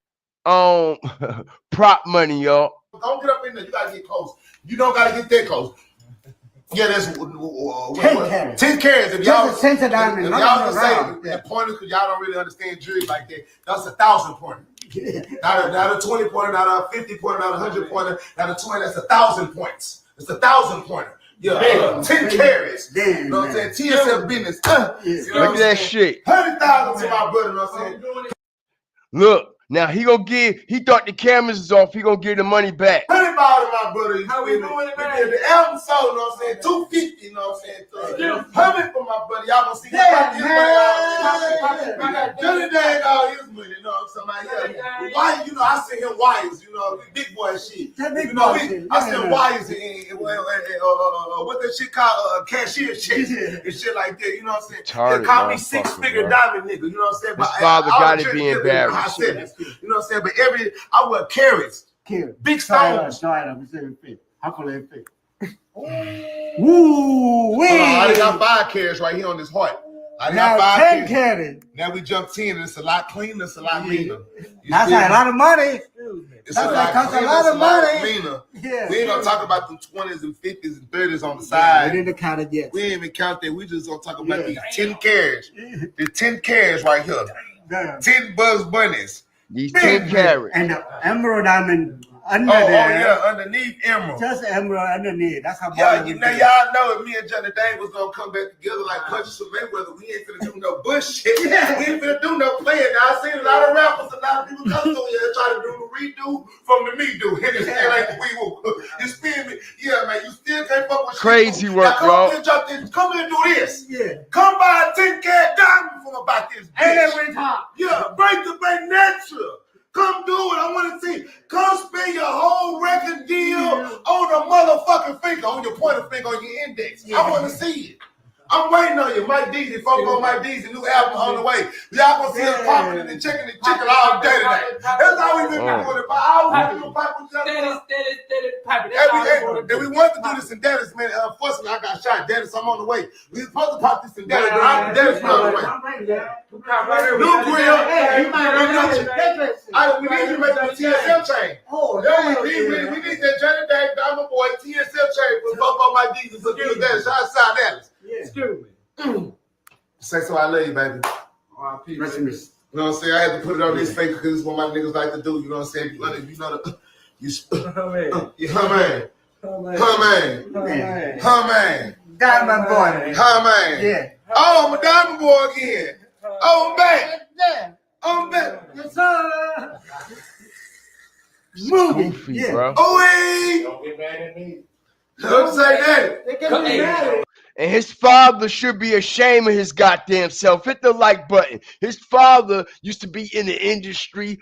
Speaker 1: prop money, y'all.
Speaker 4: Don't get up in there. You gotta get close. You don't gotta get that close. Yeah, that's 10 carats. 10 carats. If y'all
Speaker 5: Just a cent of diamond.
Speaker 4: If y'all say the pointer, because y'all don't really understand jewelry like that, that's 1,000 pointer. Not a 20 pointer, not a 50 pointer, not a 100 pointer, not a 20. That's 1,000 points. It's 1,000 pointer. Yeah, 10 carats. You know what I'm saying? TSL business.
Speaker 1: Look at that shit.
Speaker 4: 100,000 to my brother. You know what I'm saying?
Speaker 1: Look. Now he thought the cameras was off, he gonna give the money back.
Speaker 4: $100 to my brother. How we doing it, man? The album sold, you know what I'm saying? 250, you know what I'm saying? 100 for my brother. Y'all gonna see I got Billy Dang all his money, you know what I'm saying? Why, you know, I sent him wires, you know, big boy shit. You know, I sent wires in what that shit called cashier shit and shit like that, you know what I'm saying? They call me six-figure diamond nigga, you know what I'm saying?
Speaker 1: His father gotta be embarrassed.
Speaker 4: You know what I'm saying? But I wear carrots. Big stones.
Speaker 5: How can it fit? Ooh, wee.
Speaker 4: I got 5 carrots right here on this heart. I got 5 carrots. Now we jump 10, and it's a lot cleaner, it's a lot meaner.
Speaker 5: That's a lot of money.
Speaker 4: It's a lot of money. Yeah. We ain't gonna talk about the 20s and 50s and 30s on the side.
Speaker 5: We didn't count it yet.
Speaker 4: We ain't even count that. We just gonna talk about these 10 carrots. The 10 carats right here. 10 Bugs Bunnies.
Speaker 1: These
Speaker 4: Big
Speaker 1: 10 carats.
Speaker 5: And the emerald diamond under
Speaker 4: Oh,
Speaker 5: there.
Speaker 4: yeah, underneath Emerald.
Speaker 5: Just emerald underneath. That's how
Speaker 4: Yeah,
Speaker 5: bad
Speaker 4: you
Speaker 5: it
Speaker 4: know,
Speaker 5: is.
Speaker 4: y'all know if me and Johnny Dang was gonna come back together like Punches and Mayweather, we ain't finna do no bullshit. We ain't finna do no playing. Now, I seen a lot of rappers, a lot of people come through here try to do the redo from the me do. And it still ain't the we will. You feel me? Yeah, man, you still can't fuck with
Speaker 1: Crazy
Speaker 4: shit.
Speaker 1: work,
Speaker 4: now,
Speaker 1: y'all.
Speaker 4: come here and do this.
Speaker 5: Yeah.
Speaker 4: Come buy a 10K diamond from about this bitch.
Speaker 5: And every time.
Speaker 4: Yeah, break the bank natural. Come do it. I want to see. Come spend your whole record deal on the motherfucking finger, on your pointer finger, on your index. I want to see it. I'm waiting on you. Mike Deezy, folk on Mike Deezy, new album on the way. Y'all gonna see us popping and chicken all day today. That's how we been doing it. But I was popping and we wanted to do this in Dallas, man. Unfortunately, I got shot. Dallas, I'm on the way. We was supposed to pop this in Dallas, but I'm Dallas on the way. New grill. We need you to make the TSL chain.
Speaker 5: Oh,
Speaker 4: Yeah, we need that Johnny Dang, Diamond Boy, TSL chain for both of my Deezy. So do that. Shout out Dallas.
Speaker 5: Excuse me.
Speaker 4: Say so, I love you, baby.
Speaker 5: Rest in peace.
Speaker 4: You know what I'm saying? I had to put it on this fake because it's what my niggas like to do. You know what I'm saying? You know the, you man. Man.
Speaker 5: Diamond boy.
Speaker 4: Man.
Speaker 5: Yeah.
Speaker 4: Oh, I'm a diamond boy again. Oh, I'm back. I'm back.
Speaker 5: Yes, sir. Moving.
Speaker 1: Goofy,
Speaker 5: Yeah.
Speaker 1: bro.
Speaker 4: Oh,
Speaker 6: Don't get mad at me.
Speaker 4: don't say that.
Speaker 5: They can be mad.
Speaker 1: And his father should be ashamed of his goddamn self. Hit the like button. His father used to be in the industry,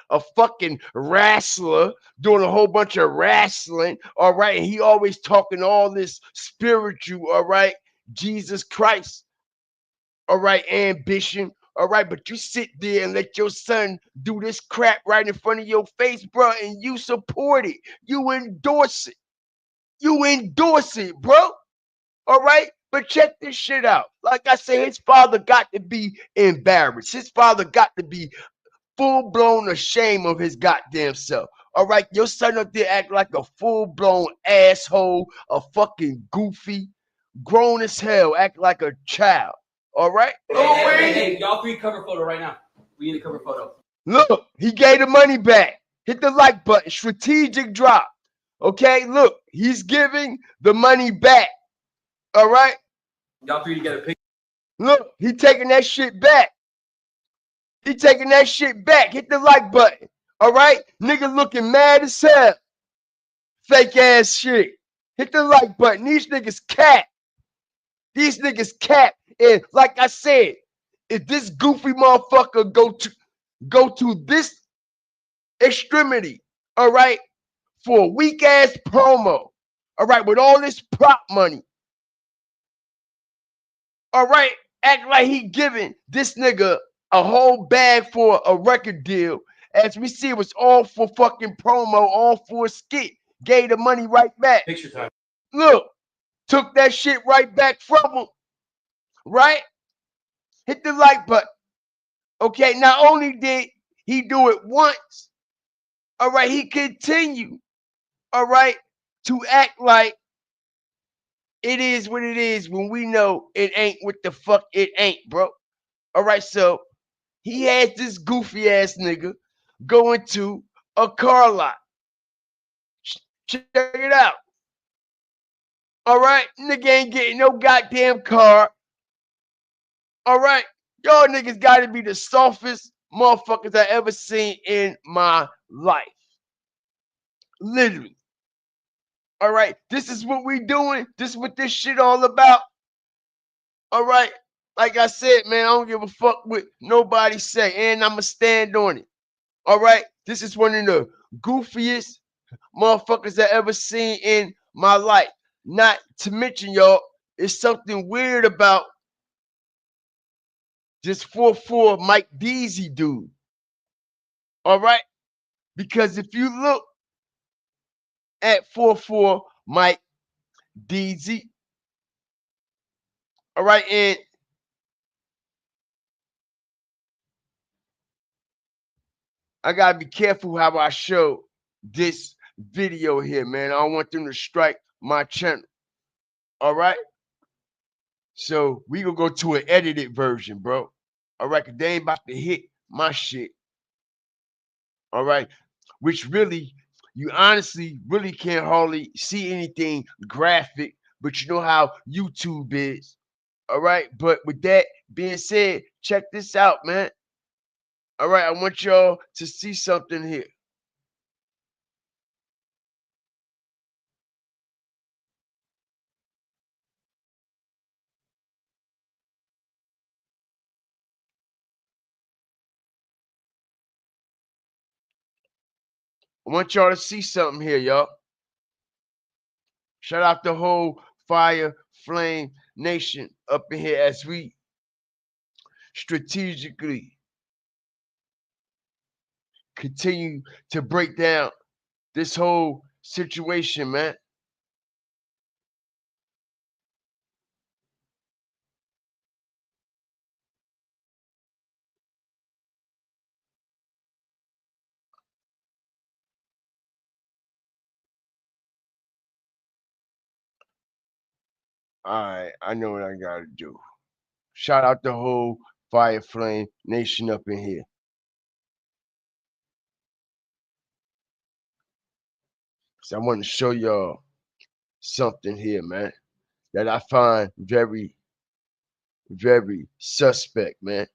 Speaker 1: a fucking wrestler, doing a whole bunch of wrestling, all right? And he always talking all this spiritual, all right? Jesus Christ, all right? Ambition, all right? But you sit there and let your son do this crap right in front of your face, bro, and you support it. You endorse it. You endorse it, bro. All right, but check this shit out. Like I said, his father got to be embarrassed. His father got to be full-blown ashamed of his goddamn self. All right, your son up there act like a full-blown asshole, a fucking goofy, grown as hell, act like a child. All right?
Speaker 7: Hey, y'all three cover photo right now. We need a cover photo.
Speaker 1: Look, he gave the money back. Hit the like button. Strategic drop. Okay, look, he's giving the money back. All right?
Speaker 7: Y'all three together. Pick.
Speaker 1: Look, he taking that shit back. He taking that shit back. Hit the like button. All right? Nigga looking mad as hell. Fake ass shit. Hit the like button. These niggas cap. These niggas cap. And like I said, if this goofy motherfucker go to this extremity, all right, for a weak ass promo, all right, with all this prop money, all right, act like he giving this nigga a whole bag for a record deal. As we see, it was all for fucking promo, all for a skit. Gave the money right back.
Speaker 7: Picture time.
Speaker 1: Look, took that shit right back from him. Right? Hit the like button. Okay, not only did he do it once, all right, he continued, all right, to act like it is what it is when we know it ain't what the fuck it ain't, bro. All right, so he has this goofy ass nigga going to a car lot. Check it out. All right, nigga ain't getting no goddamn car. All right, y'all niggas got to be the softest motherfuckers I ever seen in my life. Literally. All right, this is what we doing. This is what this shit all about. All right, like I said, man, I don't give a fuck what nobody say, and I'ma stand on it. All right, this is one of the goofiest motherfuckers I ever seen in my life. Not to mention, y'all, it's something weird about this 4-4 Mike Deezy dude. All right, because if you look at 4-4 Mike Deezy, all right, and I gotta be careful how I show this video here, man. I don't want them to strike my channel. All right. So we gonna go to an edited version, bro. All right, 'cause they ain't about to hit my shit. All right, which really, you honestly really can't hardly see anything graphic, but you know how YouTube is. All right, but with that being said, check this out, man. All right, I want y'all to see something here. I want y'all to see something here, y'all. Shout out the whole Fire Flame Nation up in here as we strategically continue to break down this whole situation, man. All right, I know what I gotta do. Shout out the whole Fire Flame Nation up in here. So I want to show y'all something here, man, that I find very, very suspect, man.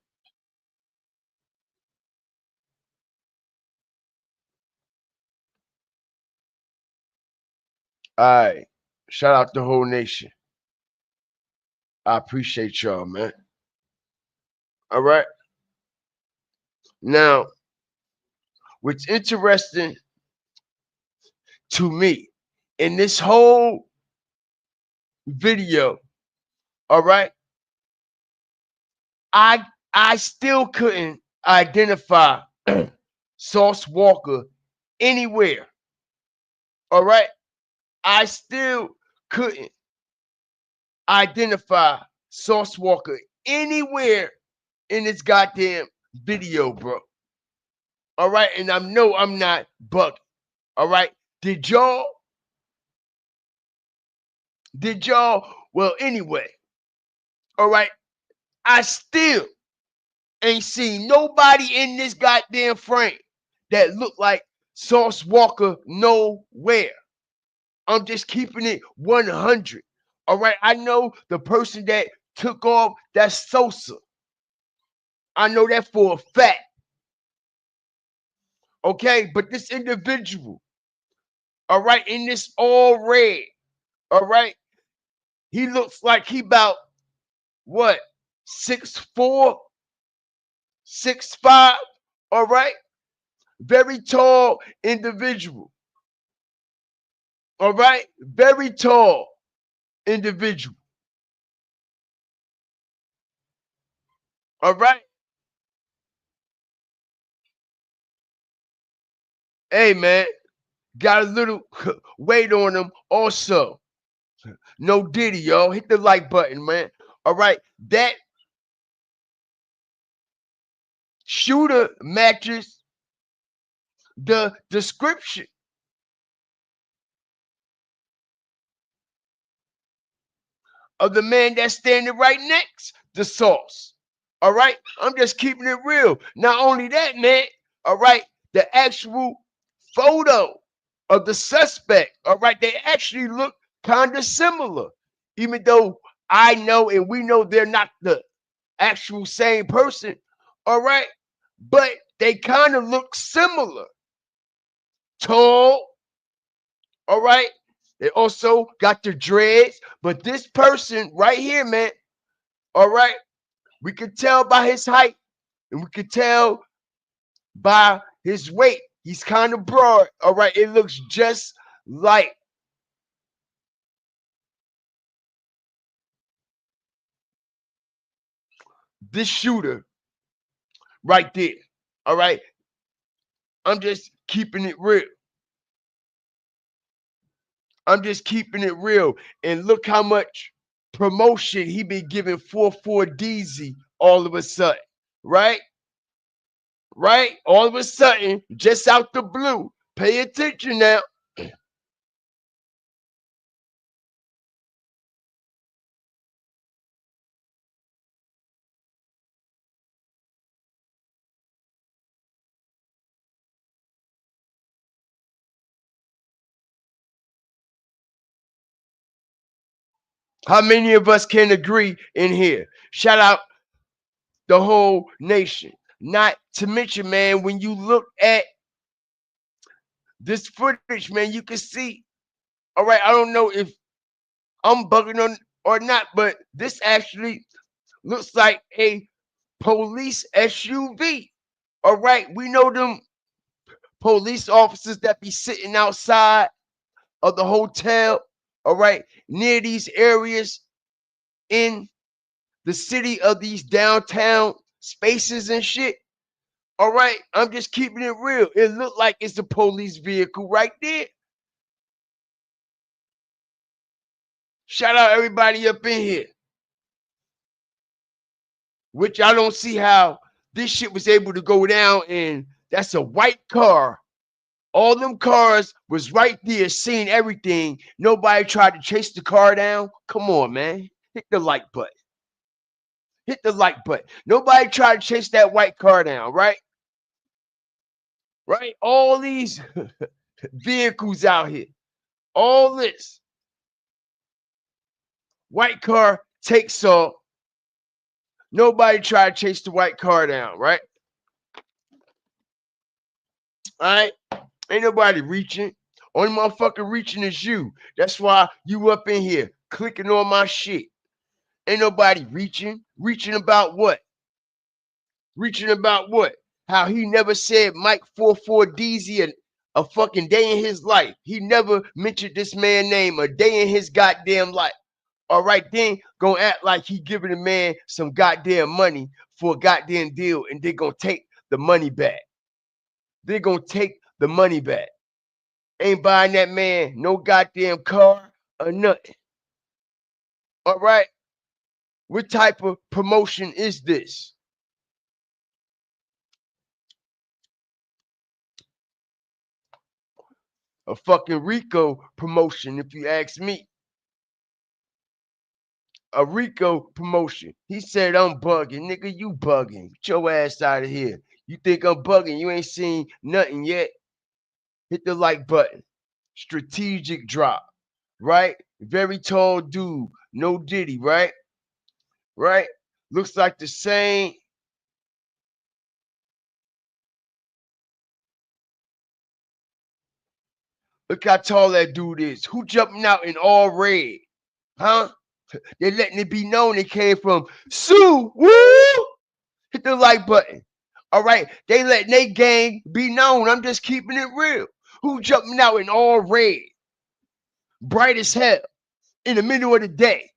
Speaker 1: All right, shout out the whole nation. I appreciate y'all, man. All right. Now, what's interesting to me in this whole video, all right, I still couldn't identify Sauce Walka anywhere. All right. I still couldn't identify Sauce Walka anywhere in this goddamn video, bro. All right. And I know I'm not bugging. All right. Did y'all? Well, anyway. All right. I still ain't seen nobody in this goddamn frame that look like Sauce Walka nowhere. I'm just keeping it 100. All right. I know the person that took off, that's Sosa. I know that for a fact. Okay. But this individual, all right, in this all red, all right, he looks like he about what? 6'4", 6'5", all right? Very tall individual. All right? Very tall individual. All right? Hey, man, got a little weight on him also. No Diddy, y'all. Hit the like button, man. All right? That shooter matches the description of the man that's standing right next to Sauce. All right? I'm just keeping it real. Not only that, man, all right, the actual photo of the suspect, all right, they actually look kind of similar, even though I know and we know they're not the actual same person, all right, but they kind of look similar. Tall, all right, they also got the dreads, but this person right here, man, all right, we could tell by his height and we could tell by his weight. He's kind of broad. All right. It looks just like this shooter right there. All right. I'm just keeping it real. I'm just keeping it real. And look how much promotion he been giving 4-4 DZ all of a sudden. Right? Right? All of a sudden, just out the blue. Pay attention now. How many of us can agree in here? Shout out the whole nation. Not to mention, man, when you look at this footage, man, you can see. All right, I don't know if I'm bugging on or not, but this actually looks like a police SUV. All right, we know them police officers that be sitting outside of the hotel, all right, near these areas in the city of these downtown spaces and shit. All right, I'm just keeping it real. It looked like it's a police vehicle right there. Shout out everybody up in here, which I don't see how this shit was able to go down. And that's a white car. All them cars was right there, seeing everything. Nobody tried to chase the car down. Come on, man. Hit the like button. Hit the like button. Nobody tried to chase that white car down, right? Right? All these vehicles out here. All this. White car takes off. Nobody tried to chase the white car down, right? All right? Ain't nobody reaching. Only motherfucker reaching is you. That's why you up in here clicking on my shit. Ain't nobody reaching. Reaching about what? Reaching about what? How he never said Mike 44DZ a fucking day in his life. He never mentioned this man's name a day in his goddamn life. All right, then gonna act like he giving the man some goddamn money for a goddamn deal, and they gonna take the money back. They're gonna take the money back. Ain't buying that man no goddamn car or nothing. All right. What type of promotion is this? A fucking Rico promotion, if you ask me. A Rico promotion. He said, I'm bugging. Nigga, you bugging. Get your ass out of here. You think I'm bugging? You ain't seen nothing yet. Hit the like button. Strategic drop. Right? Very tall dude. No Diddy, right? Right? Looks like the same. Look how tall that dude is. Who jumping out in all red? Huh? They're letting it be known they came from Sue. Woo! Hit the like button. All right. They letting their gang be known. I'm just keeping it real. Who jumping out in all red? Bright as hell. In the middle of the day.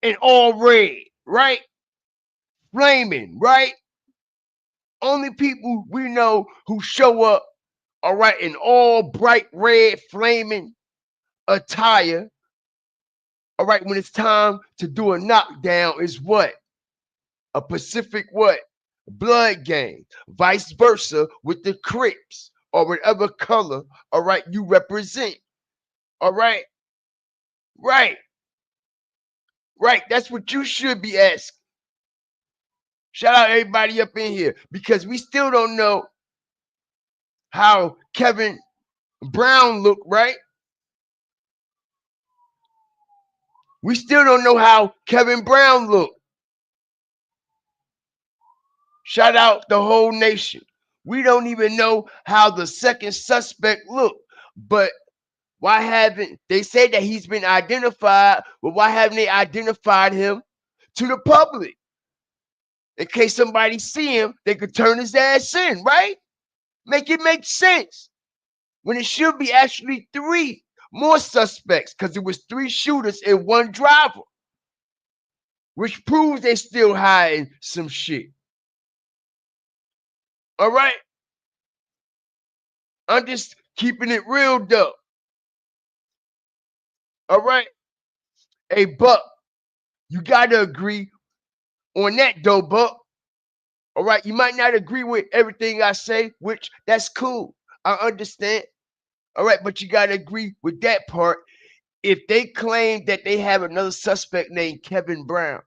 Speaker 1: In all red. Right? Flaming. Right? Only people we know who show up, all right, in all bright red flaming attire. All right, when it's time to do a knockdown is what? A Pacific what? Blood gang. Vice versa with the Crips or whatever color, all right, you represent. All right? Right. Right. That's what you should be asking. Shout out everybody up in here because we still don't know how Kevin Brown looked, right? We still don't know how Kevin Brown looked. Shout out the whole nation. We don't even know how the second suspect looked. But why haven't they said that he's been identified? Well, why haven't they identified him to the public? In case somebody see him, they could turn his ass in, right? Make it make sense. When it should be actually 3 more suspects, because it was 3 shooters and 1 driver. Which proves they still hiding some shit. All right? I'm just keeping it real though. All right? Hey, Buck, you got to agree on that though, Buck. All right? You might not agree with everything I say, which that's cool. I understand. All right, but you got to agree with that part. If they claim that they have another suspect named Kevin Brown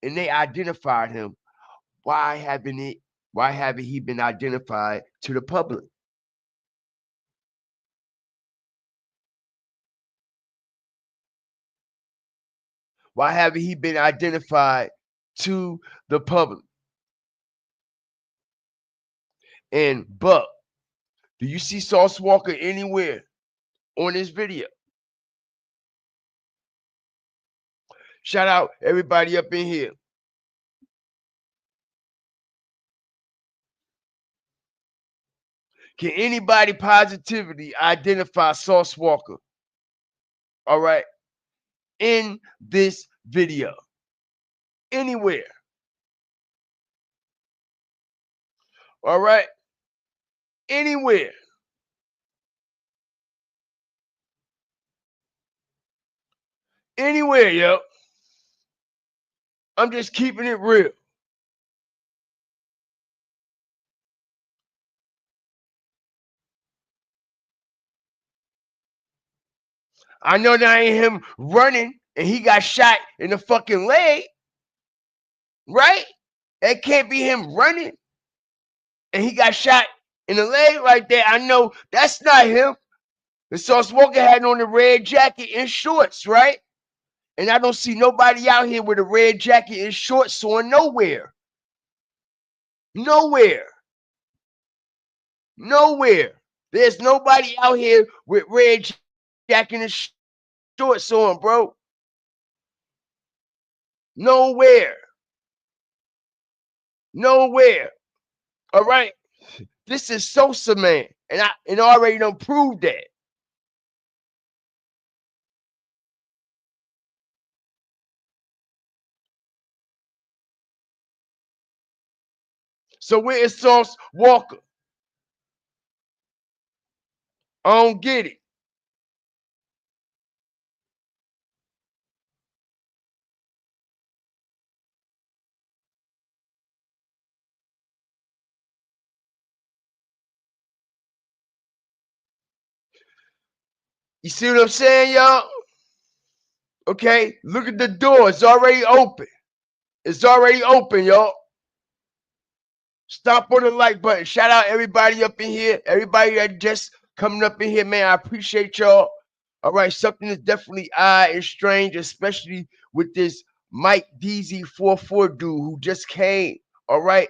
Speaker 1: and they identified him, why haven't he been identified to the public? Why haven't he been identified to the public? And Buck, do you see Sauce Walka anywhere on this video? Shout out everybody up in here. Can anybody positively identify Sauce Walka? All right. In this video. Anywhere. All right. Anywhere. Anywhere, yo. I'm just keeping it real. I know that ain't him running and he got shot in the fucking leg. Right? That can't be him running and he got shot in the leg right there. I know that's not him. The Sauce Walka had on the red jacket and shorts, right? And I don't see nobody out here with a red jacket and shorts on nowhere. Nowhere. Nowhere. There's nobody out here with red jacket and shorts on, bro. Nowhere. Nowhere. All right. This is Sosa, man. And I already done proved that. So where is Sauce Walka? I don't get it. You see what I'm saying, y'all? Okay, look at the door. It's already open. It's already open, y'all. Stop on the like button. Shout out everybody up in here. Everybody that just coming up in here, man. I appreciate y'all. All right, something is definitely odd and strange, especially with this Mike DZ44 dude who just came, all right,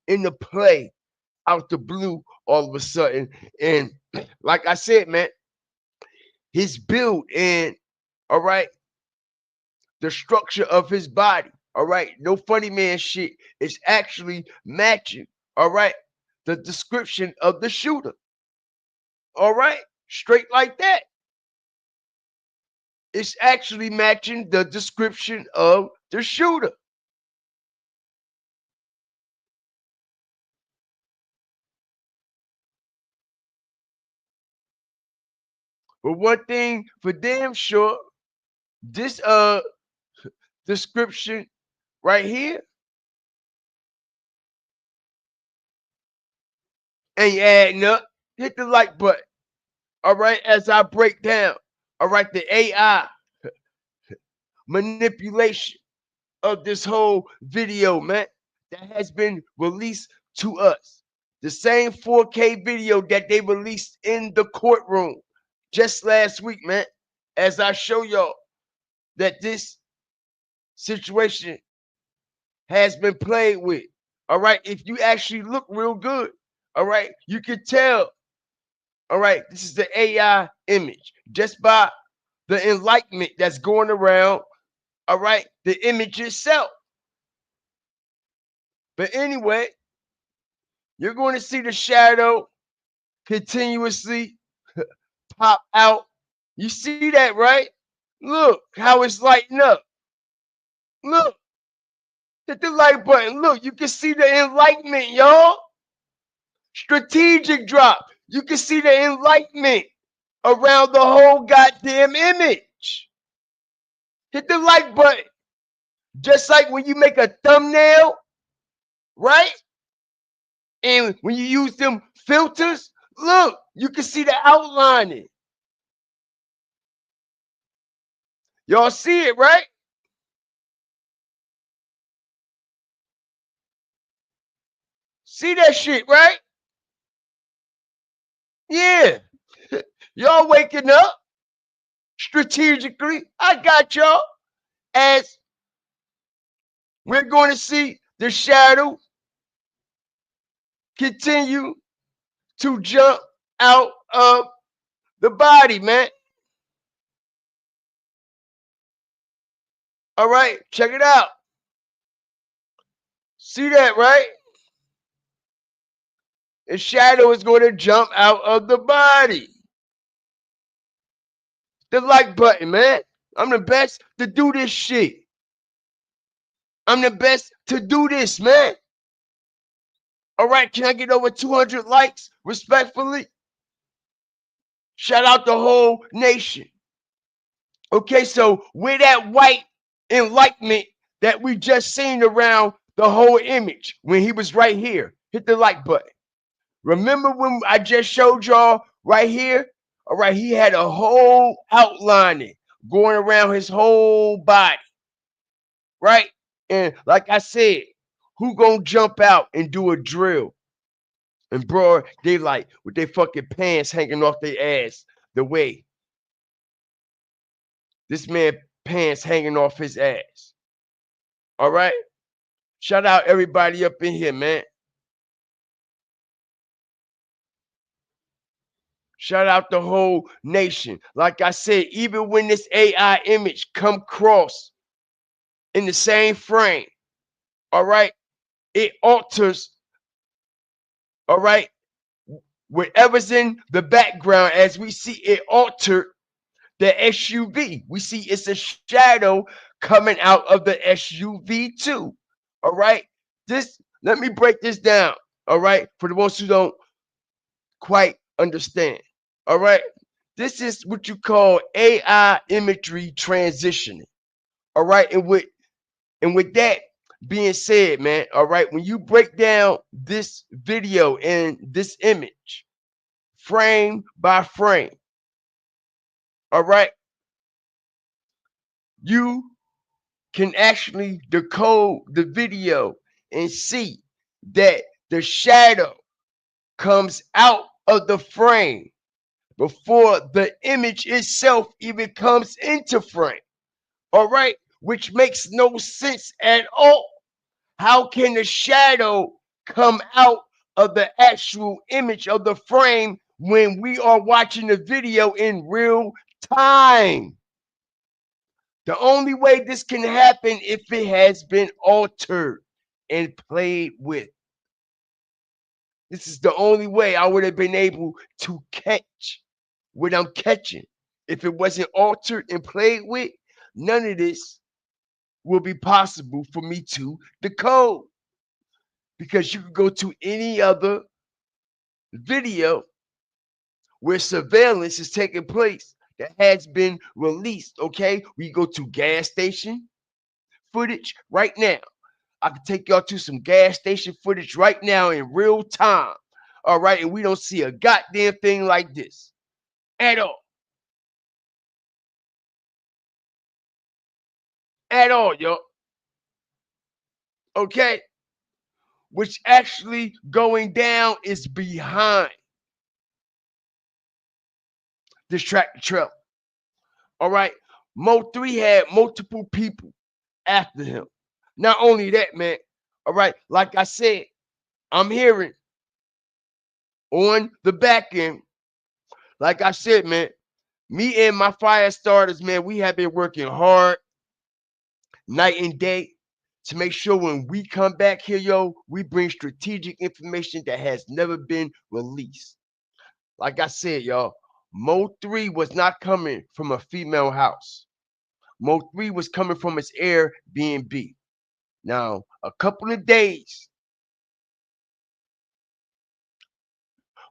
Speaker 1: in the play out the blue all of a sudden. And like I said, man, his build and, all right, the structure of his body, all right, no funny man shit, is actually matching, all right, the description of the shooter. All right, straight like that. It's actually matching the description of the shooter. But one thing for damn sure, this description right here ain't adding up. Hit the like button. All right, as I break down, all right, the AI manipulation of this whole video, man, that has been released to us. The same 4K video that they released in the courtroom just last week, man, as I show y'all that this situation has been played with. All right, if you actually look real good, all right, you can tell, all right, this is the AI image just by the enlightenment that's going around, all right, the image itself. But anyway, you're going to see the shadow continuously pop out. You see that, right? Look how it's lighting up. Look, hit the like button. Look, you can see the enlightenment, y'all. Strategic drop. You can see the enlightenment around the whole goddamn image. Hit the like button. Just like when you make a thumbnail, right? And when you use them filters, look, you can see the outlining. Y'all see it, right? See that shit, right? Yeah. Y'all waking up strategically. I got y'all. as we're going to see the shadow continue to jump out of the body, man. All right, check it out. See that, right? The shadow is going to jump out of the body. The like button, man. I'm the best to do this shit. I'm the best to do this, man. All right, can I get over 200 likes respectfully? Shout out the whole nation. Okay, so with that white enlightenment that we just seen around the whole image when he was right here, hit the like button. Remember when I just showed y'all right here? All right, he had a whole outlining going around his whole body, right? And like I said, who gonna jump out and do a drill? And broad daylight with their fucking pants hanging off their ass the way this man pants hanging off his ass. All right? Shout out everybody up in here, man. Shout out the whole nation. Like I said, even when this AI image come across in the same frame, all right, it alters, all right, whatever's in the background as we see it altered the SUV. We see it's a shadow coming out of the SUV too. All right. Let me break this down. All right. For the ones who don't quite understand. All right. This is what you call AI imagery transitioning. All right. And with that being said, man, all right, when you break down this video and this image frame by frame, all right, you can actually decode the video and see that the shadow comes out of the frame before the image itself even comes into frame. All right, which makes no sense at all. How can the shadow come out of the actual image of the frame when we are watching the video in real time? The only way this can happen if it has been altered and played with. This is the only way I would have been able to catch what I'm catching. If it wasn't altered and played with, none of this will be possible for me to decode. Because you can go to any other video where surveillance is taking place that has been released. Okay, we go to gas station footage right now. I can take y'all to some gas station footage right now in real time. All right, and we don't see a goddamn thing like this at all. At all, y'all. Okay, which actually going down is behind this tractor trailer. All right, MO3 had multiple people after him. Not only that, man. All right, like I said, I'm hearing on the back end, like I said, man, me and my fire starters, man, we have been working hard night and day to make sure when we come back here, yo, we bring strategic information that has never been released. Like I said, y'all, MO3 was not coming from a female house. MO3 was coming from his Airbnb. Now, a couple of days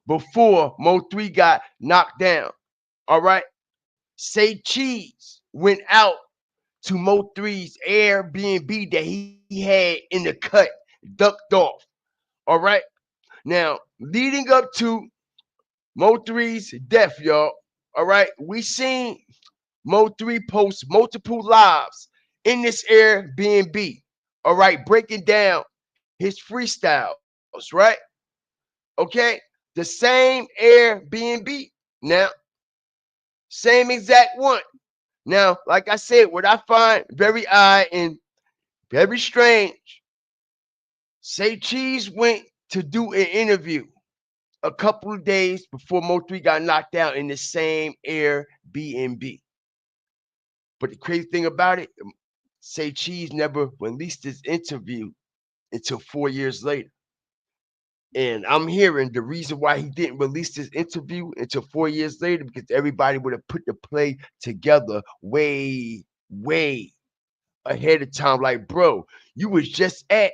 Speaker 1: before MO3 got knocked down, all right, Say Cheese went out to MO3's Airbnb that he had in the cut, ducked off. All right. Now, leading up to MO3's death, y'all. All right. We seen MO3 post multiple lives in this Airbnb. All right. Breaking down his freestyles, right? Okay. The same Airbnb now, same exact one. Now, like I said, what I find very odd and very strange, Say Cheese went to do an interview a couple of days before MO3 got knocked out in the same Airbnb. But the crazy thing about it, Say Cheese never released his interview until 4 years later. And I'm hearing the reason why he didn't release this interview until 4 years later, because everybody would have put the play together way, way ahead of time. Like, bro, you was just at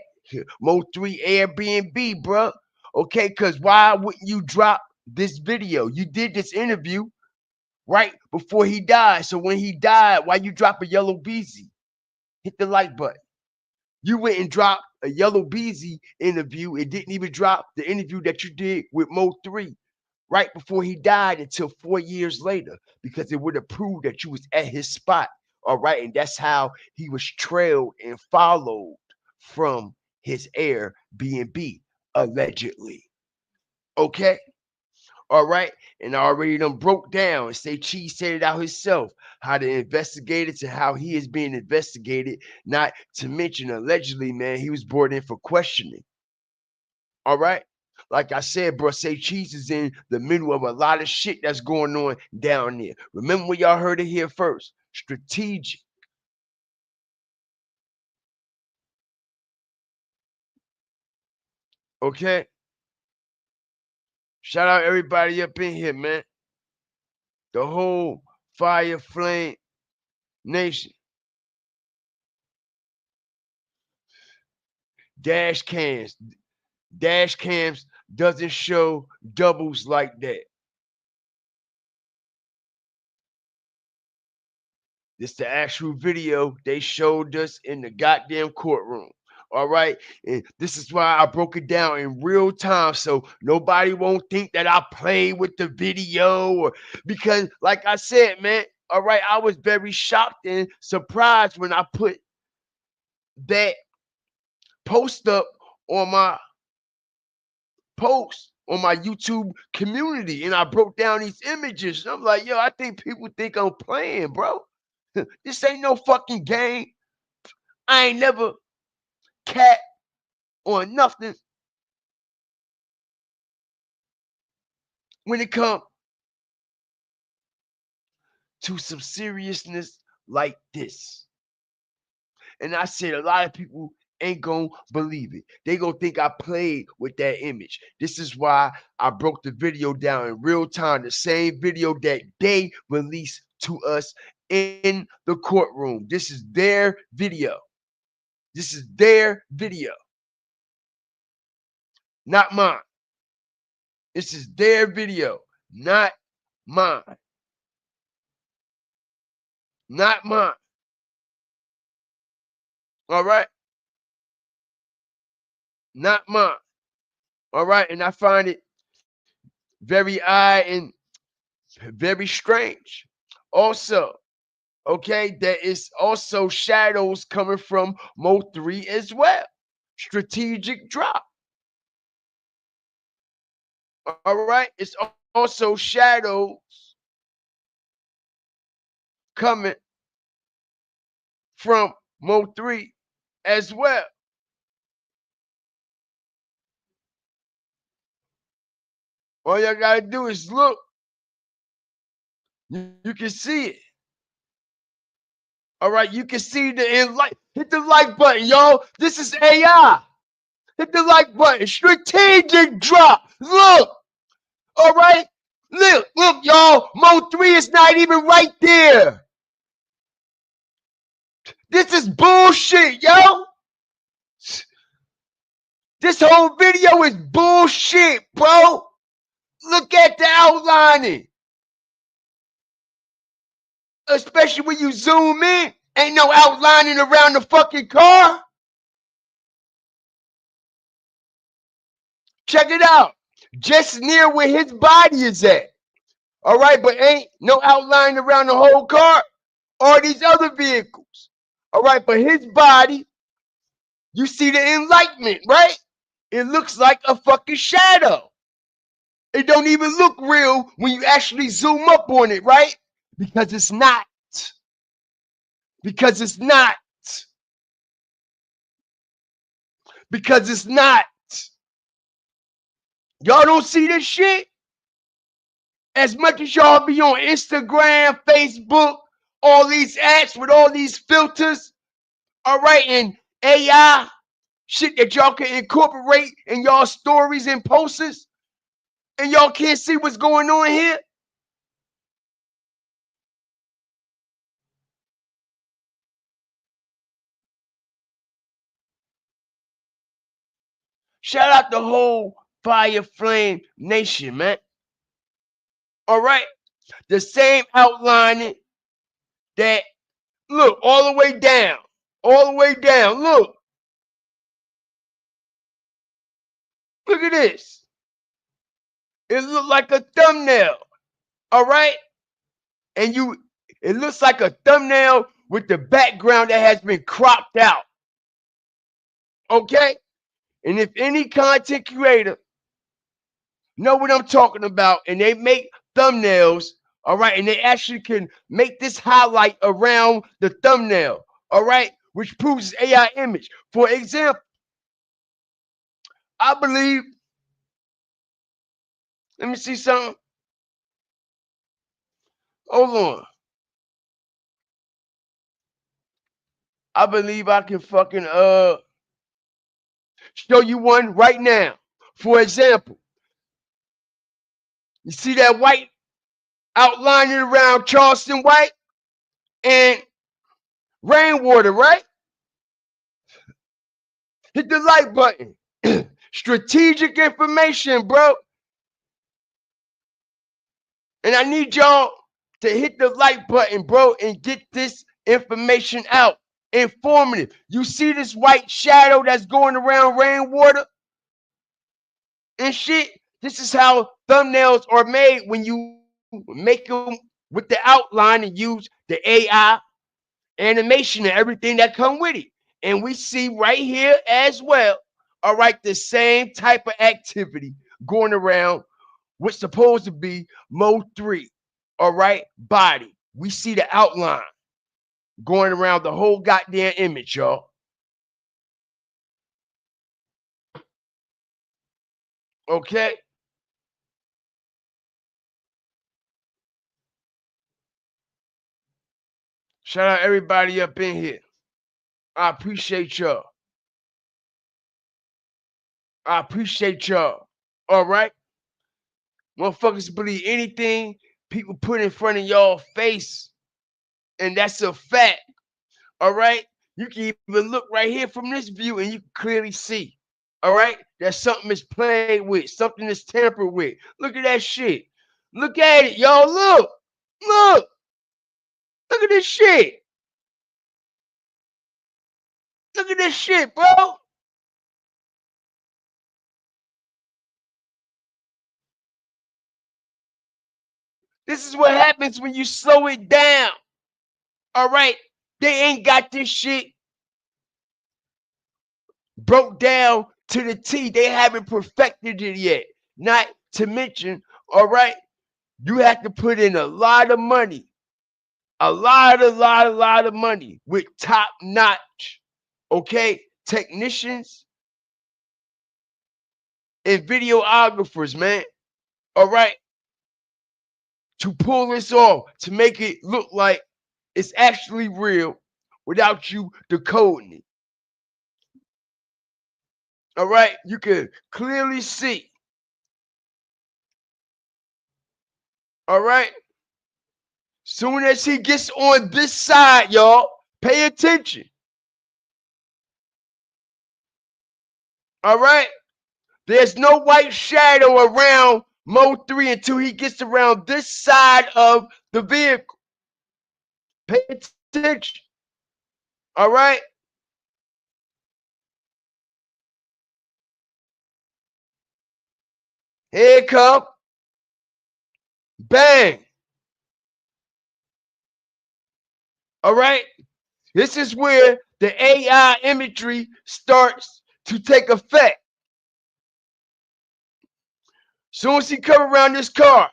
Speaker 1: Mo3 Airbnb, bro. Okay, because why wouldn't you drop this video? You did this interview right before he died. So when he died, why you drop a yellow beezy? Hit the like button. You went and dropped a Yellow Beezy interview. It didn't even drop the interview that you did with Mo3 right before he died until 4 years later, because it would have proved that you was at his spot. All right. And that's how he was trailed and followed from his Airbnb, allegedly. Okay. All right. And I already done broke down and Say Cheese said it out himself, how the investigators and how he is being investigated, not to mention allegedly, man, he was brought in for questioning. All right. Like I said, bro, Say Cheese is in the middle of a lot of shit that's going on down there. Remember when y'all heard it here first? Strategic. Okay. Shout out everybody up in here, man. The whole Fire Flame Nation. Dash cams. Dash cams doesn't show doubles like that. This the actual video they showed us in the goddamn courtroom. All right. And this is why I broke it down in real time. So nobody won't think that I played with the video, or because, like I said, man, all right, I was very shocked and surprised when I put that post up on my post on my YouTube community and I broke down these images. And I'm like, yo, I think people think I'm playing, bro. This ain't no fucking game. I ain't never cat on nothing when it comes to some seriousness like this. And I said a lot of people ain't gonna believe it. They gonna think I played with that image. This is why I broke the video down in real time, the same video that they released to us in the courtroom. This is their video. This is their video, not mine. This is their video, not mine. Not mine. All right. Not mine. All right. And I find it very odd and very strange. Also, okay, there is also shadows coming from Mo3 as well. Strategic drop. All right. It's also shadows coming from Mo3 as well. All y'all gotta do is look. You can see it. All right, you can see the like. Hit the like button, y'all. This is AI. Hit the like button. Strategic drop. Look. All right. Look, y'all. Mo3 is not even right there. This is bullshit, yo. This whole video is bullshit, bro. Look at the outlining. Especially when you zoom in. Ain't no outlining around the fucking car. Check it out. Just near where his body is at. All right, but ain't no outline around the whole car or these other vehicles. All right, but his body, you see the enlightenment, right? It looks like a fucking shadow. It don't even look real when you actually zoom up on it, right? Because it's not. Because it's not. Because it's not. Y'all don't see this shit? As much as y'all be on Instagram, Facebook, all these apps with all these filters, all right, and AI, shit that y'all can incorporate in y'all stories and posts, and y'all can't see what's going on here? Shout out the whole Fire Flame Nation, man. All right, the same outlining that, look, all the way down, look at this. It looked like a thumbnail, all right? And it looks like a thumbnail with the background that has been cropped out, okay? And if any content creator know what I'm talking about, and they make thumbnails, all right, and they actually can make this highlight around the thumbnail, all right, which proves it's AI image. For example, I believe, let me see something. Hold on. I believe I can fucking show you one right now. For example, you see that white outlining around Charleston White and Rainwater, right? Hit the like button. Strategic information, bro. And I need y'all to hit the like button, bro, and get this information out. Informative. You see this white shadow that's going around Rainwater and shit? This is how thumbnails are made when you make them with the outline and use the AI animation and everything that come with it. And we see right here as well, all right, the same type of activity going around what's supposed to be MO3, all right, body. We see the outline going around the whole goddamn image, y'all. Okay? Shout out everybody up in here. I appreciate y'all. I appreciate y'all. All right? Motherfuckers believe anything people put in front of y'all face. And that's a fact. All right? You can even look right here from this view and you can clearly see. All right? That something is played with, something is tampered with. Look at that shit. Look at it, y'all. Look. Look. Look at this shit. Look at this shit, bro. This is what happens when you slow it down. All right? They ain't got this shit broke down to the T. They haven't perfected it yet. Not to mention, all right, you have to put in a lot of money, a lot of money with top notch, okay, technicians and videographers, man. All right, to pull this off, to make it look like it's actually real without you decoding it. All right, you can clearly see. All right. Soon as he gets on this side, y'all, pay attention. All right. There's no white shadow around MO3 until he gets around this side of the vehicle. Pay attention. All right. Here it come. Bang. All right. This is where the AI imagery starts to take effect. Soon as he come around this car.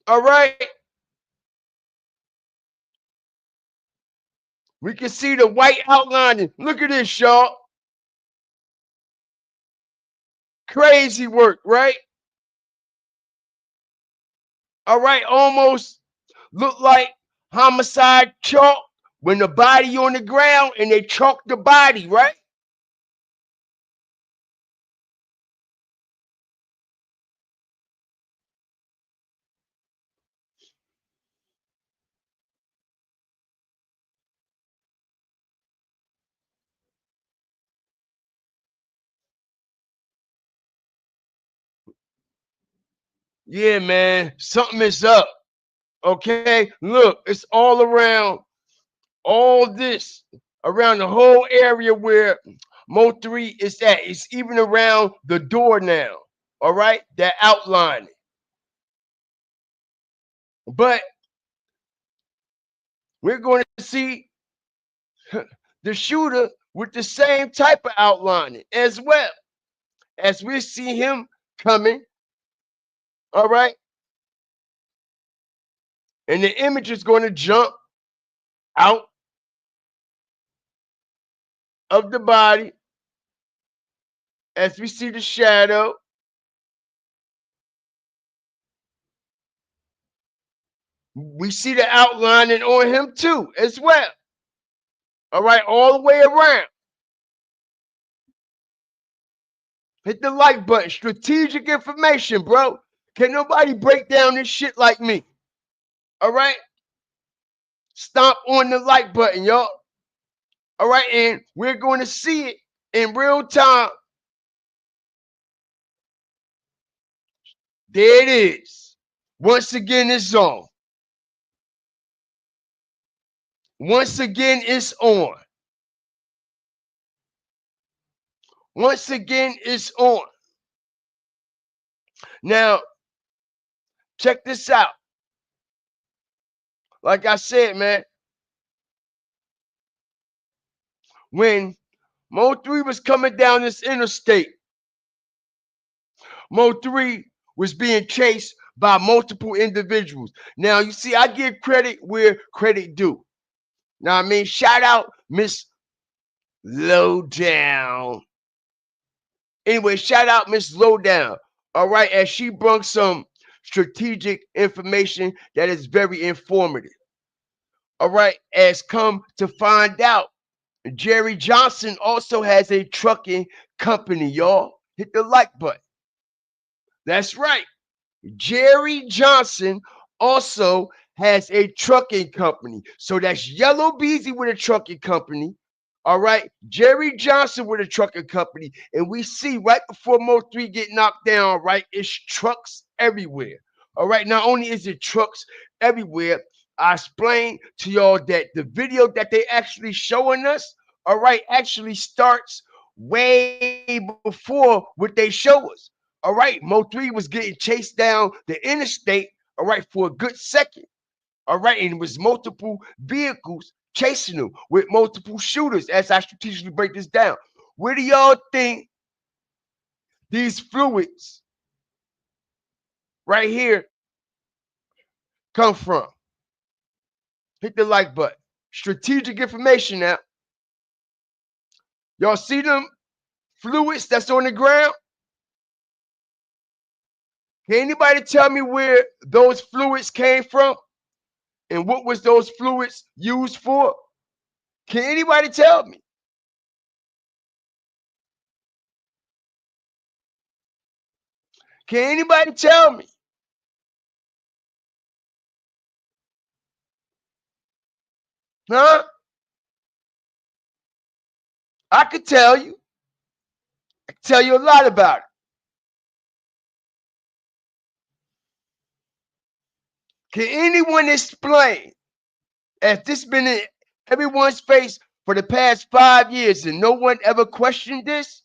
Speaker 1: All right. We can see the white outlining. Look at this, y'all. Crazy work, right? All right, almost look like homicide chalk when the body on the ground and they chalk the body, right? Yeah, man, something is up. Okay, look, it's all around, all this around the whole area where MO3 is at. It's even around the door now. All right, that outline. But we're going to see the shooter with the same type of outlining as well as we see him coming. All right, and the image is going to jump out of the body as we see the shadow. We see the outlining on him too, as well. All right, all the way around. Hit the like button. Strategic information, bro. Can nobody break down this shit like me? All right? Stomp on the like button, y'all. All right, and we're going to see it in real time. There it is. Once again, it's on. Once again, it's on. Once again, it's on. Now, check this out. Like I said, man, when MO3 was coming down this interstate, MO3 was being chased by multiple individuals. Now, you see, I give credit where credit due. Now, I mean, shout out Miss Lowdown. Anyway, shout out Miss Lowdown. All right, as she brought some strategic information that is very informative. All right, as come to find out, Jerry Johnson also has a trucking company, y'all. Hit the like button. That's right. Jerry Johnson also has a trucking company. So that's Yellow Beezy with a trucking company. All right. Jerry Johnson with a trucking company. And we see right before MO3 get knocked down, right? It's trucks everywhere. All right. Not only is it trucks everywhere, I explained to y'all that the video that they actually showing us, all right, actually starts way before what they show us. All right, Mo3 was getting chased down the interstate, all right, for a good second. All right, and it was multiple vehicles chasing him with multiple shooters as I strategically break this down. Where do y'all think these fluids right here come from? Hit the like button. Strategic information now. Y'all see them fluids that's on the ground? Can anybody tell me where those fluids came from? And what was those fluids used for? Can anybody tell me? Can anybody tell me? Huh? I could tell you. I could tell you a lot about it. Can anyone explain, as this been in everyone's face for the past 5 years and no one ever questioned this?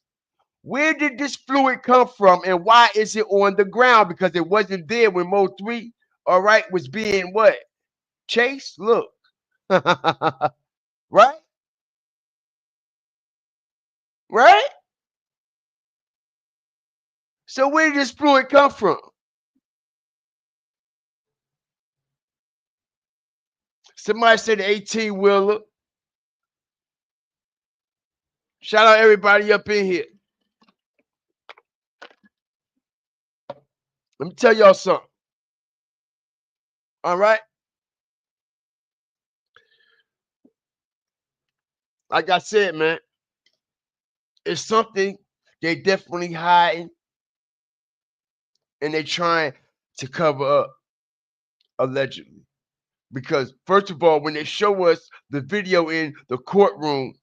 Speaker 1: Where did this fluid come from and why is it on the ground? Because it wasn't there when Mo3, all right, was being what? Chased? Look. Right? Right? So where did this fluid come from? Somebody said 18 wheeler. Shout out everybody up in here. Let me tell y'all something. All right. Like I said, man, it's something they definitely hiding and they trying to cover up, allegedly. Because first of all, when they show us the video in the courtroom,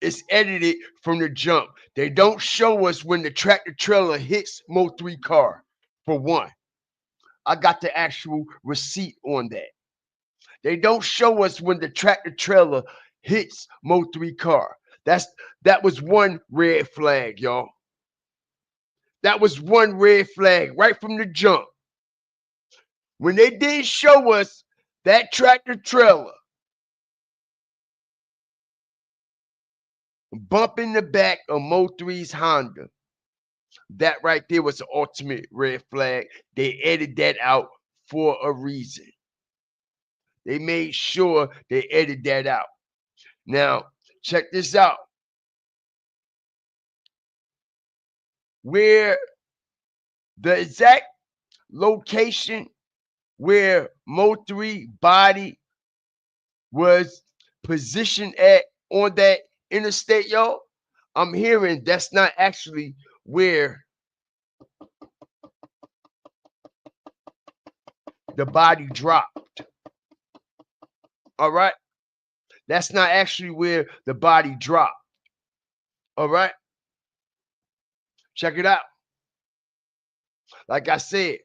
Speaker 1: it's edited from the jump. They don't show us when the tractor trailer hits MO3 car, for one. I got the actual receipt on that. They don't show us when the tractor trailer hits MO3 car. That was one red flag, y'all. That was one red flag right from the jump. When they didn't show us that tractor trailer bumping the back of Mo3's Honda, that right there was the ultimate red flag. They edited that out for a reason. They made sure they edited that out. Now, check this out. Where the exact location where Mo3 body was positioned at on that interstate, y'all, I'm hearing that's not actually where the body dropped. All right. That's not actually where the body dropped. All right. Check it out. Like I said,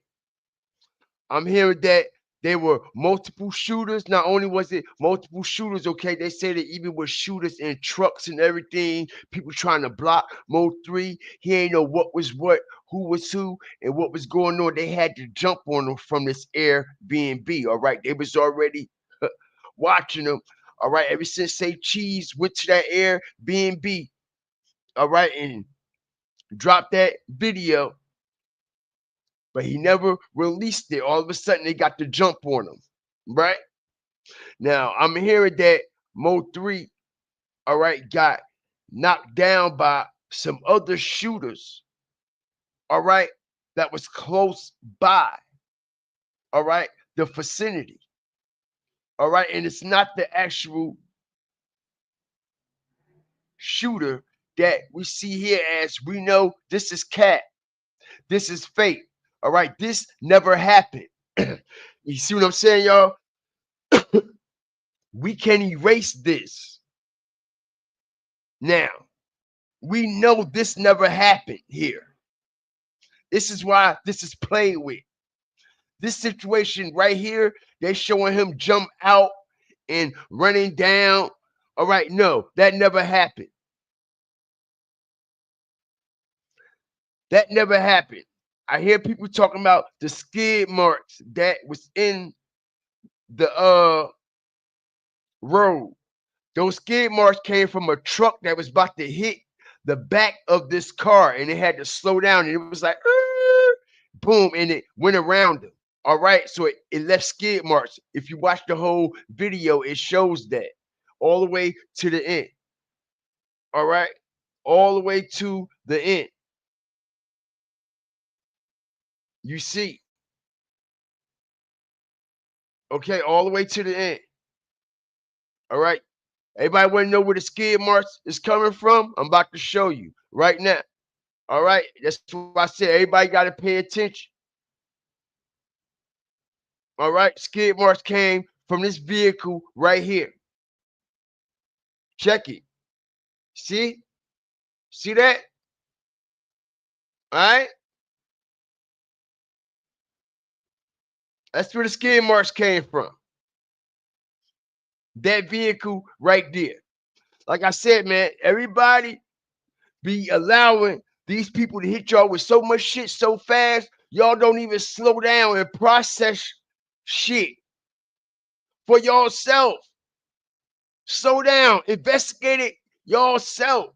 Speaker 1: I'm hearing that there were multiple shooters. Not only was it multiple shooters, okay, they said it even was shooters in trucks and everything. People trying to block Mo3. He ain't know what was what, who was who, and what was going on. They had to jump on them from this Airbnb. All right. They was already watching them. All right. Ever since Say Cheese went to that Airbnb, all right, and dropped that video, but he never released it. All of a sudden, they got the jump on him, right? Now, I'm hearing that Mo3, all right, got knocked down by some other shooters, all right, that was close by, all right, the vicinity, all right, and it's not the actual shooter that we see here as we know this is Cat. This is fake. All right. This never happened. You see what I'm saying, y'all? We can erase this. Now, we know this never happened here. This is why this is played with. This situation right here, they're showing him jump out and running down. All right. No, that never happened. That never happened. I hear people talking about the skid marks that was in the road. Those skid marks came from a truck that was about to hit the back of this car, and it had to slow down. And it was like, boom, and it went around them. All right, so it left skid marks. If you watch the whole video, it shows that all the way to the end. All right, all the way to the end. You see, okay, all the way to the end. All right. Everybody want to know where the skid marks is coming from? I'm about to show you right now. All right. That's why I said everybody got to pay attention. All right. Skid marks came from this vehicle right here. Check it. See? See that? All right. That's where the skid marks came from. That vehicle right there. Like I said, man, everybody be allowing these people to hit y'all with so much shit so fast, y'all don't even slow down and process shit for yourself. Slow down, investigate it yourself.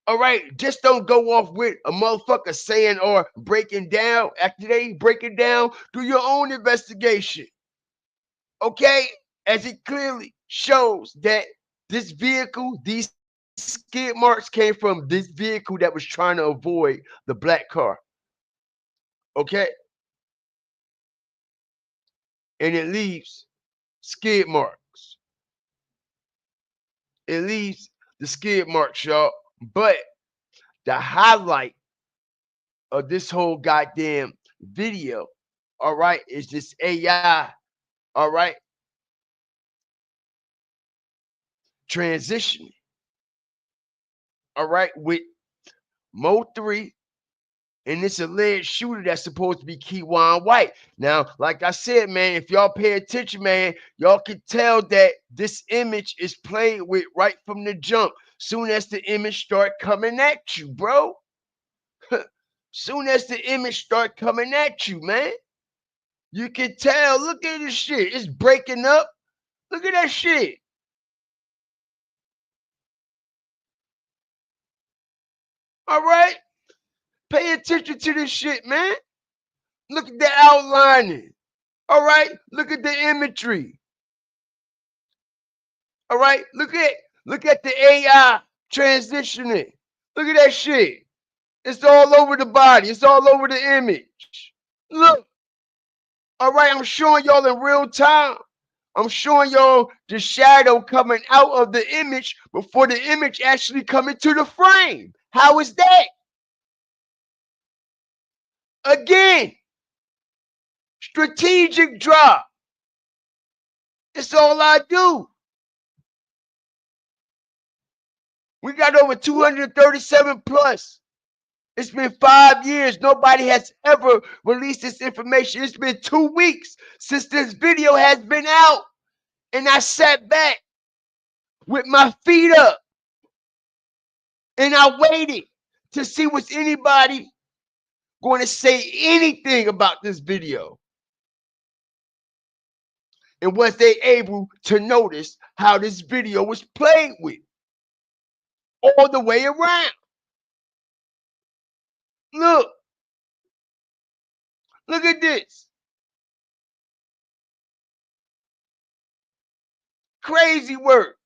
Speaker 1: All right, just don't go off with a motherfucker saying or breaking down. After they break it down, do your own investigation. Okay, as it clearly shows that this vehicle, these skid marks came from this vehicle that was trying to avoid the black car. Okay? And it leaves skid marks. It leaves the skid marks, y'all. But the highlight of this whole goddamn video, all right, is this AI, all right, transitioning, all right, with MO3 and this alleged shooter that's supposed to be Keywan White. Now, like I said, man, if y'all pay attention, man, y'all can tell that this image is played with right from the jump. Soon as the image start coming at you, bro. Soon as the image start coming at you, man, you can tell. Look at this shit. It's breaking up. Look at that shit. All right? Pay attention to this shit, man. Look at the outlining. All right? Look at the imagery. All right? Look at the AI transitioning. Look at that shit. It's all over the body. It's all over the image. Look. All right, I'm showing y'all in real time. I'm showing y'all the shadow coming out of the image before the image actually come into the frame. How is that? Again, strategic drop. It's all I do. We got over 237 plus. It's been 5 years. Nobody has ever released this information. It's been 2 weeks since this video has been out. And I sat back with my feet up. And I waited to see was anybody going to say anything about this video. And was they able to notice how this video was played with all the way around? Look at this. Crazy work.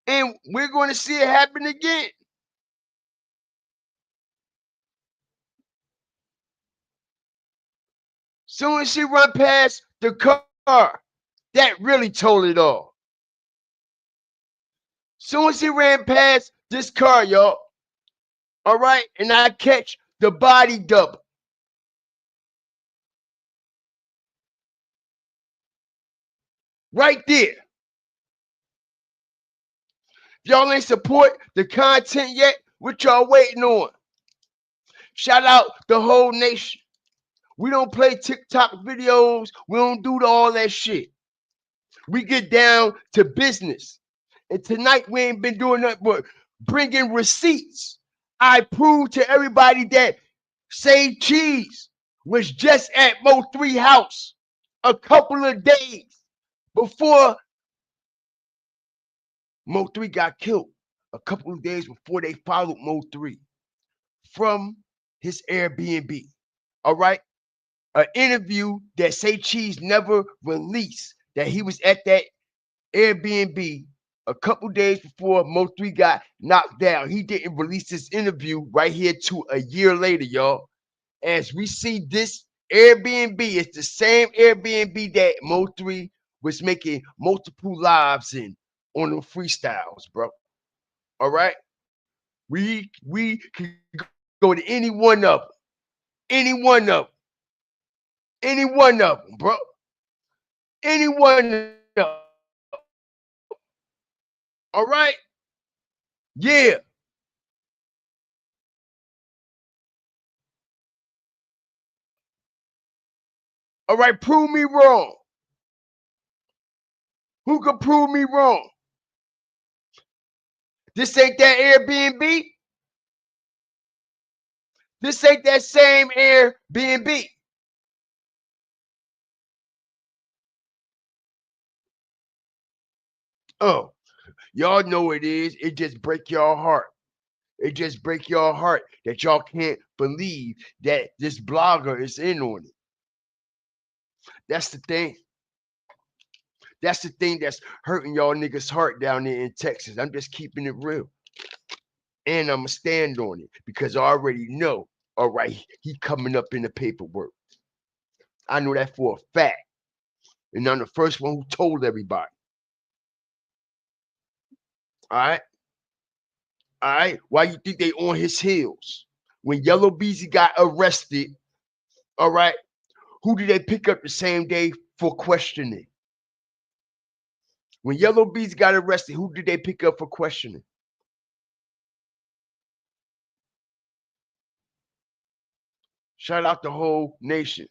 Speaker 1: And we're going to see it happen again. Soon as she run past the car, that really told it all. Soon as he ran past this car, y'all, all right, and I catch the body double. Right there. Y'all ain't support the content yet? What y'all waiting on? Shout out the whole nation. We don't play TikTok videos. We don't do all that shit. We get down to business. And tonight we ain't been doing nothing but bringing receipts. I proved to everybody that Say Cheese was just at MO3 house a couple of days before MO3 got killed. A couple of days before they followed MO3 from his Airbnb. All right? An interview that Say Cheese never released, that he was at that Airbnb a couple days before MO3 got knocked down. He didn't release this interview right here to a year later, y'all. As we see this Airbnb, it's the same Airbnb that MO3 was making multiple lives in on them freestyles, bro. All right? We can go to any one of them. Any one of them. Any one of them, bro. Any one of them. All right? Yeah. All right, prove me wrong. Who can prove me wrong? This ain't that Airbnb. This ain't that same Airbnb. Oh, y'all know it is. It just break your heart. It just break your heart that y'all can't believe that this blogger is in on it. That's the thing. That's the thing that's hurting y'all niggas' heart down there in Texas. I'm just keeping it real. And I'm going to stand on it because I already know, all right, he coming up in the paperwork. I know that for a fact. And I'm the first one who told everybody. All right? All right? Why you think they on his heels? When Yellow Beezy got arrested, all right, who did they pick up the same day for questioning? When Yellow Beezy got arrested, who did they pick up for questioning? Shout out the whole nation.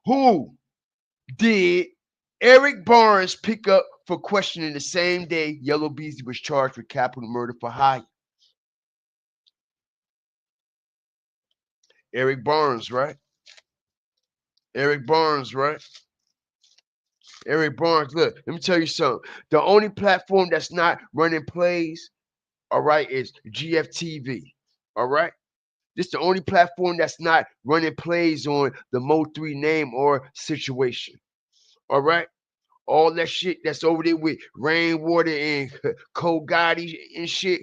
Speaker 1: Who did Eric Barnes pick up for questioning the same day Yellow Beezy was charged with capital murder for hire? Eric Barnes, right? Eric Barnes, right? Eric Barnes, look, let me tell you something. The only platform that's not running plays, all right, is GFTV, all right? This is the only platform that's not running plays on the MO3 name or situation, all right? All that shit that's over there with Rainwater and Cole Gotti and shit.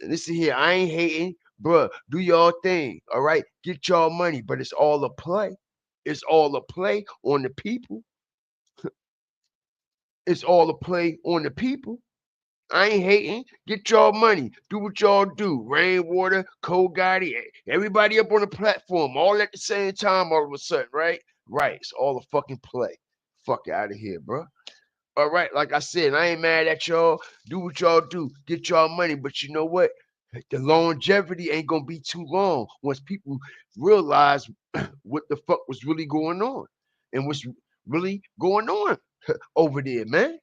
Speaker 1: Listen here, I ain't hating, bruh. Do y'all thing, all right? Get y'all money, but it's all a play. It's all a play on the people. It's all a play on the people. I ain't hating. Get y'all money. Do what y'all do. Rainwater, Cole Gotti, everybody up on the platform, all at the same time, all of a sudden, right? Right. It's all a fucking play. Fuck out of here, bro. All right, like I said, I ain't mad at y'all. Do what y'all do. Get y'all money. But you know what? The longevity ain't gonna be too long once people realize what the fuck was really going on and what's really going on over there, man.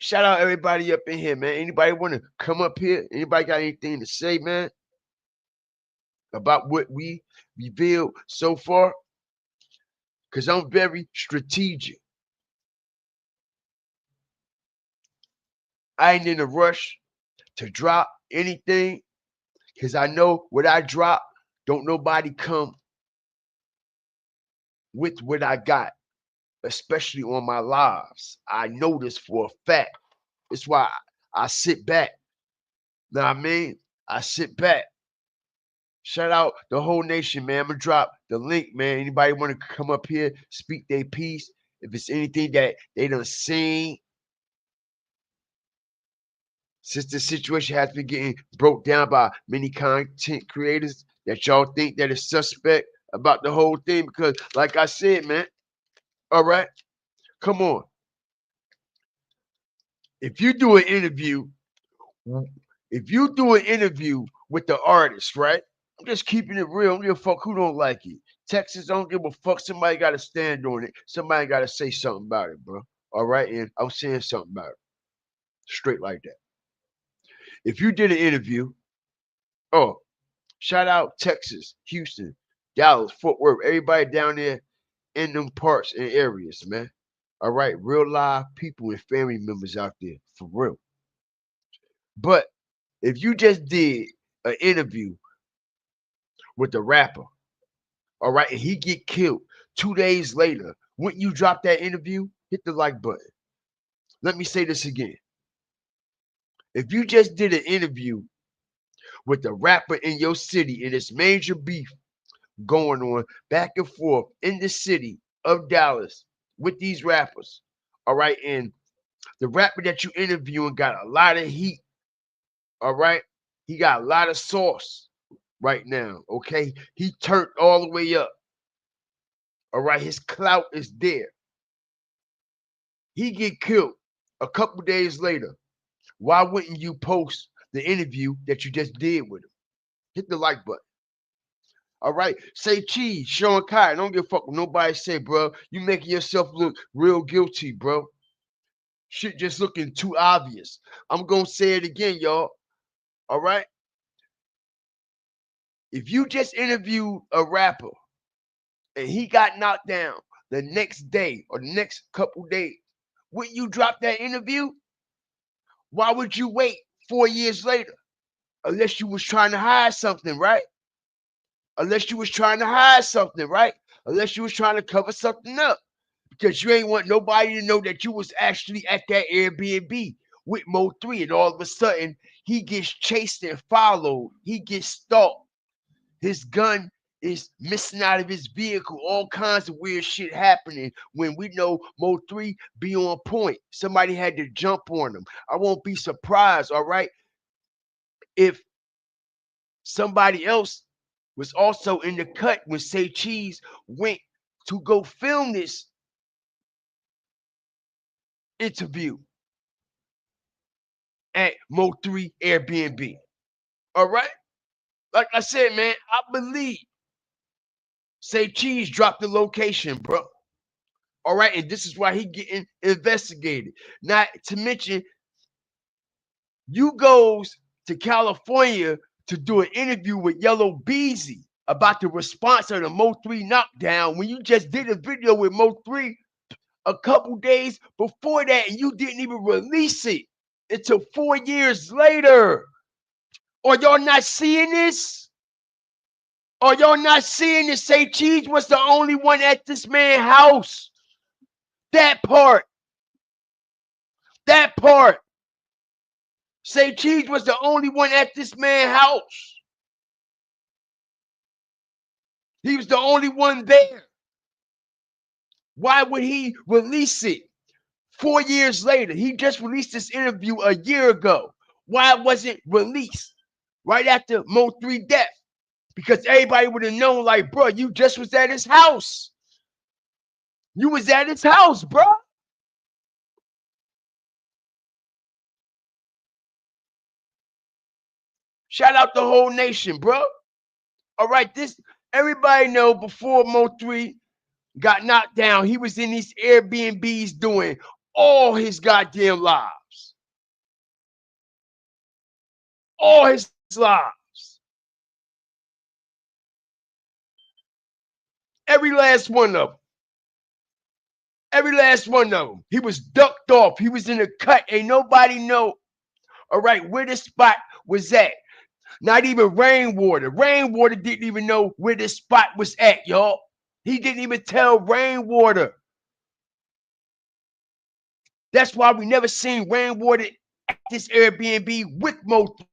Speaker 1: Shout out everybody up in here, man. Anybody want to come up here? Anybody got anything to say, man, about what we revealed so far? Because I'm very strategic. I ain't in a rush to drop anything because I know what I drop, don't nobody come with what I got, especially on my lives. I know this for a fact. It's why I sit back. Know what I mean? I sit back. Shout out the whole nation, man. I'm gonna drop the link, man. Anybody want to come up here, speak their piece? If it's anything that they done seen, since the situation has been getting broke down by many content creators, that y'all think that is suspect about the whole thing. Because, like I said, man, all right, come on. If you do an interview, if you do an interview with the artist, right? I'm just keeping it real. I don't give a fuck who don't like it. Texas, I don't give a fuck. Somebody got to stand on it. Somebody got to say something about it, bro. All right, and I'm saying something about it, straight like that. If you did an interview, oh, shout out Texas, Houston, Dallas, Fort Worth, everybody down there in them parts and areas, man. All right, real live people and family members out there, for real. But if you just did an interview with the rapper, all right, and he get killed 2 days later, wouldn't you drop that interview? Hit the like button. Let me say this again. If you just did an interview with the rapper in your city and it's major beef going on back and forth in the city of Dallas with these rappers, all right, and the rapper that you interviewing got a lot of heat, all right, he got a lot of sauce right now, okay, he turned all the way up, all right, his clout is there. He get killed a couple days later. Why wouldn't you post the interview that you just did with him? Hit the like button. All right. Say cheese, Sean Kai. Don't give a fuck what nobody say, bro. You making yourself look real guilty, bro. Shit just looking too obvious. I'm gonna say it again, y'all. All right. If you just interviewed a rapper and he got knocked down the next day or the next couple days, wouldn't you drop that interview? Why would you wait 4 years later? Unless you was trying to hide something, right? Unless you was trying to hide something, right? unless you was trying to cover something up, because you ain't want nobody to know that you was actually at that Airbnb with Mo3, and all of a sudden he gets chased and followed. He gets stalked. His gun is missing out of his vehicle. All kinds of weird shit happening when we know Mo3 be on point. Somebody had to jump on him. I won't be surprised, all right, if somebody else was also in the cut when Say Cheese went to go film this interview at Mo3 Airbnb. All right? Like I said, man, I believe Say Cheese dropped the location, bro. All right, and this is why he getting investigated. Not to mention, you goes to California to do an interview with Yellow Beezy about the response of the Mo3 knockdown when you just did a video with Mo3 a couple days before that, and you didn't even release it until 4 years later. Are y'all not seeing this? Are y'all not seeing this? Say Cheese was the only one at this man's house. That part. That part. Say Cheese was the only one at this man's house. He was the only one there. Why would he release it 4 years later? He just released this interview a year ago. Why wasn't released right after Mo3 death? Because everybody would have known, like, bro, you just was at his house. You was at his house, bro. Shout out the whole nation, bro. All right, this everybody know before Mo3 got knocked down, he was in these Airbnbs doing all his goddamn lives. All his lives. Every last one of them. Every last one of them. He was ducked off. He was in a cut. Ain't nobody know, all right, where the spot was at. Not even Rainwater. Rainwater didn't even know where the spot was at, y'all. He didn't even tell Rainwater. That's why we never seen Rainwater at this Airbnb with Mo3.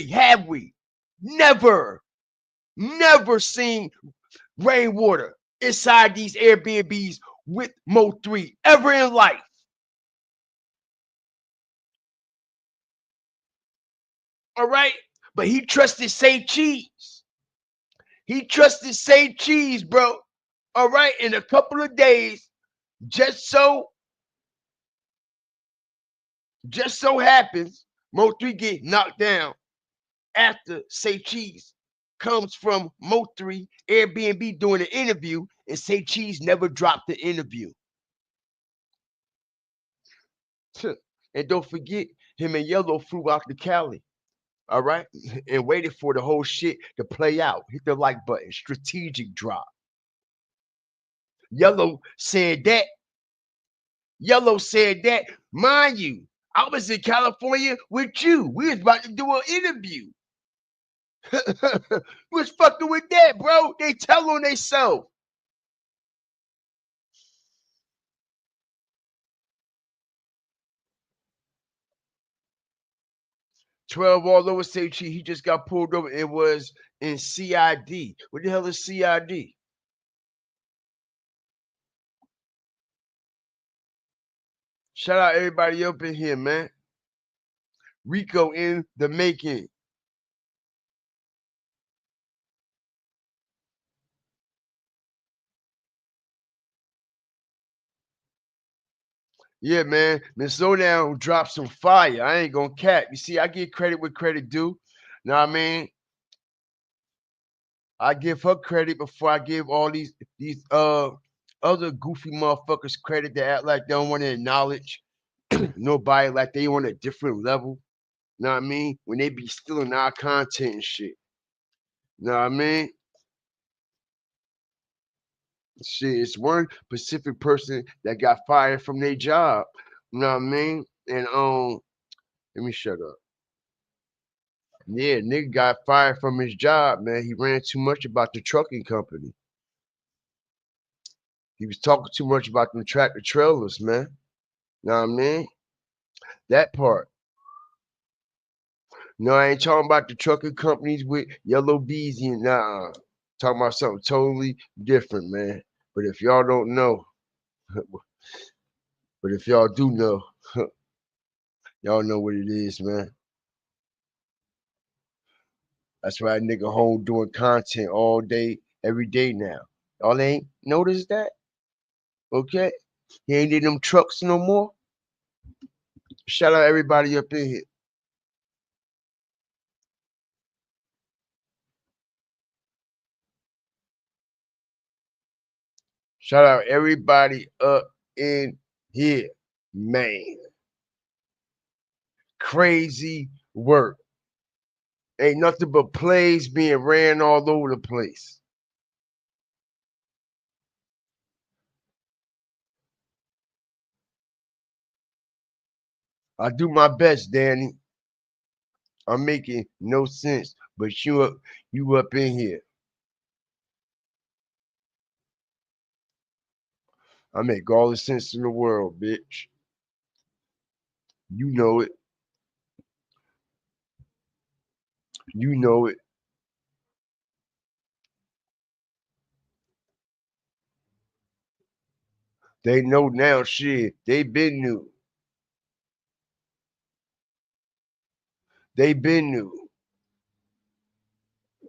Speaker 1: Have we? Never. Never seen Rainwater inside these Airbnbs with Mo3 ever in life. All right? But he trusted Say Cheese. He trusted Say Cheese, bro. All right? In a couple of days, just so happens, Mo3 get knocked down after Say Cheese comes from Mo3 Airbnb doing an interview, and Say Cheese never dropped the interview. And don't forget, him and Yellow flew out to Cali. All right, and waited for the whole shit to play out. Hit the like button. Strategic drop. Yellow said that. Mind you, I was in California with you. We was about to do an interview. We was fucking with that, bro. They tell on themselves. $12 all over Say Cheese. He just got pulled over. It was in CID. What the hell is CID? Shout out everybody up in here, man. Rico in the making. Yeah, man. Miss Lowdown dropped some fire. I ain't gonna cap. You see, I give credit where credit due. Know what I mean? I give her credit before I give all these other goofy motherfuckers credit that act like they don't want to acknowledge nobody, like they on a different level. Know what I mean? When they be stealing our content and shit. Know what I mean? Shit, it's one specific person that got fired from their job. You know what I mean? And let me shut up. Yeah, nigga got fired from his job, man. He ran too much about the trucking company. He was talking too much about them tractor trailers, man. Know what I mean? That part. No, I ain't talking about the trucking companies with yellow bees and nah. Talking about something totally different, man. But if y'all don't know, but if y'all do know, y'all know what it is, man. That's why a nigga home doing content all day, every day now. Y'all ain't noticed that? Okay? He ain't in them trucks no more. Shout out everybody up in here. Shout out everybody up in here, man. Crazy work. Ain't nothing but plays being ran all over the place. I do my best, Danny. I'm making no sense, but you up in here. I make all the sense in the world, bitch. You know it. You know it. They know now, shit. They been new. They been new.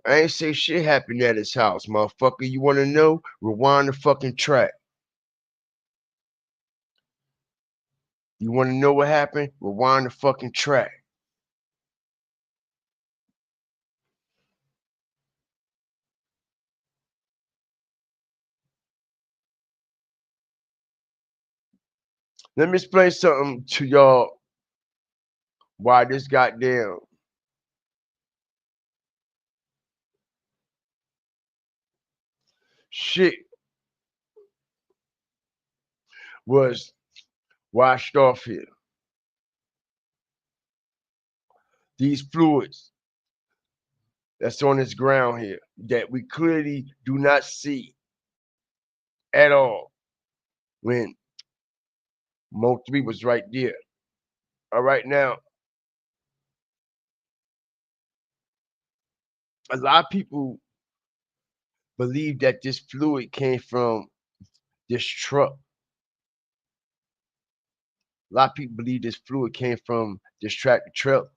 Speaker 1: I ain't say shit happened at his house, motherfucker. You wanna know? Rewind the fucking track. You wanna know what happened? Rewind the fucking track. Let me explain something to y'all why this goddamn shit was washed off here. These fluids that's on this ground here that we clearly do not see at all when MO3 was right there. All right, now, a lot of people believe that this fluid came from this truck. A lot of people believe this fluid came from this tractor trailer.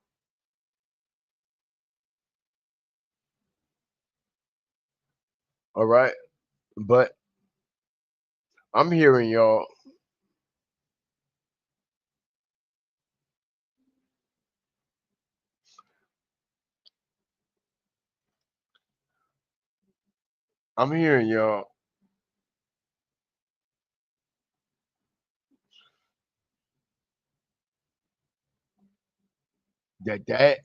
Speaker 1: All right, but I'm hearing y'all. I'm hearing y'all that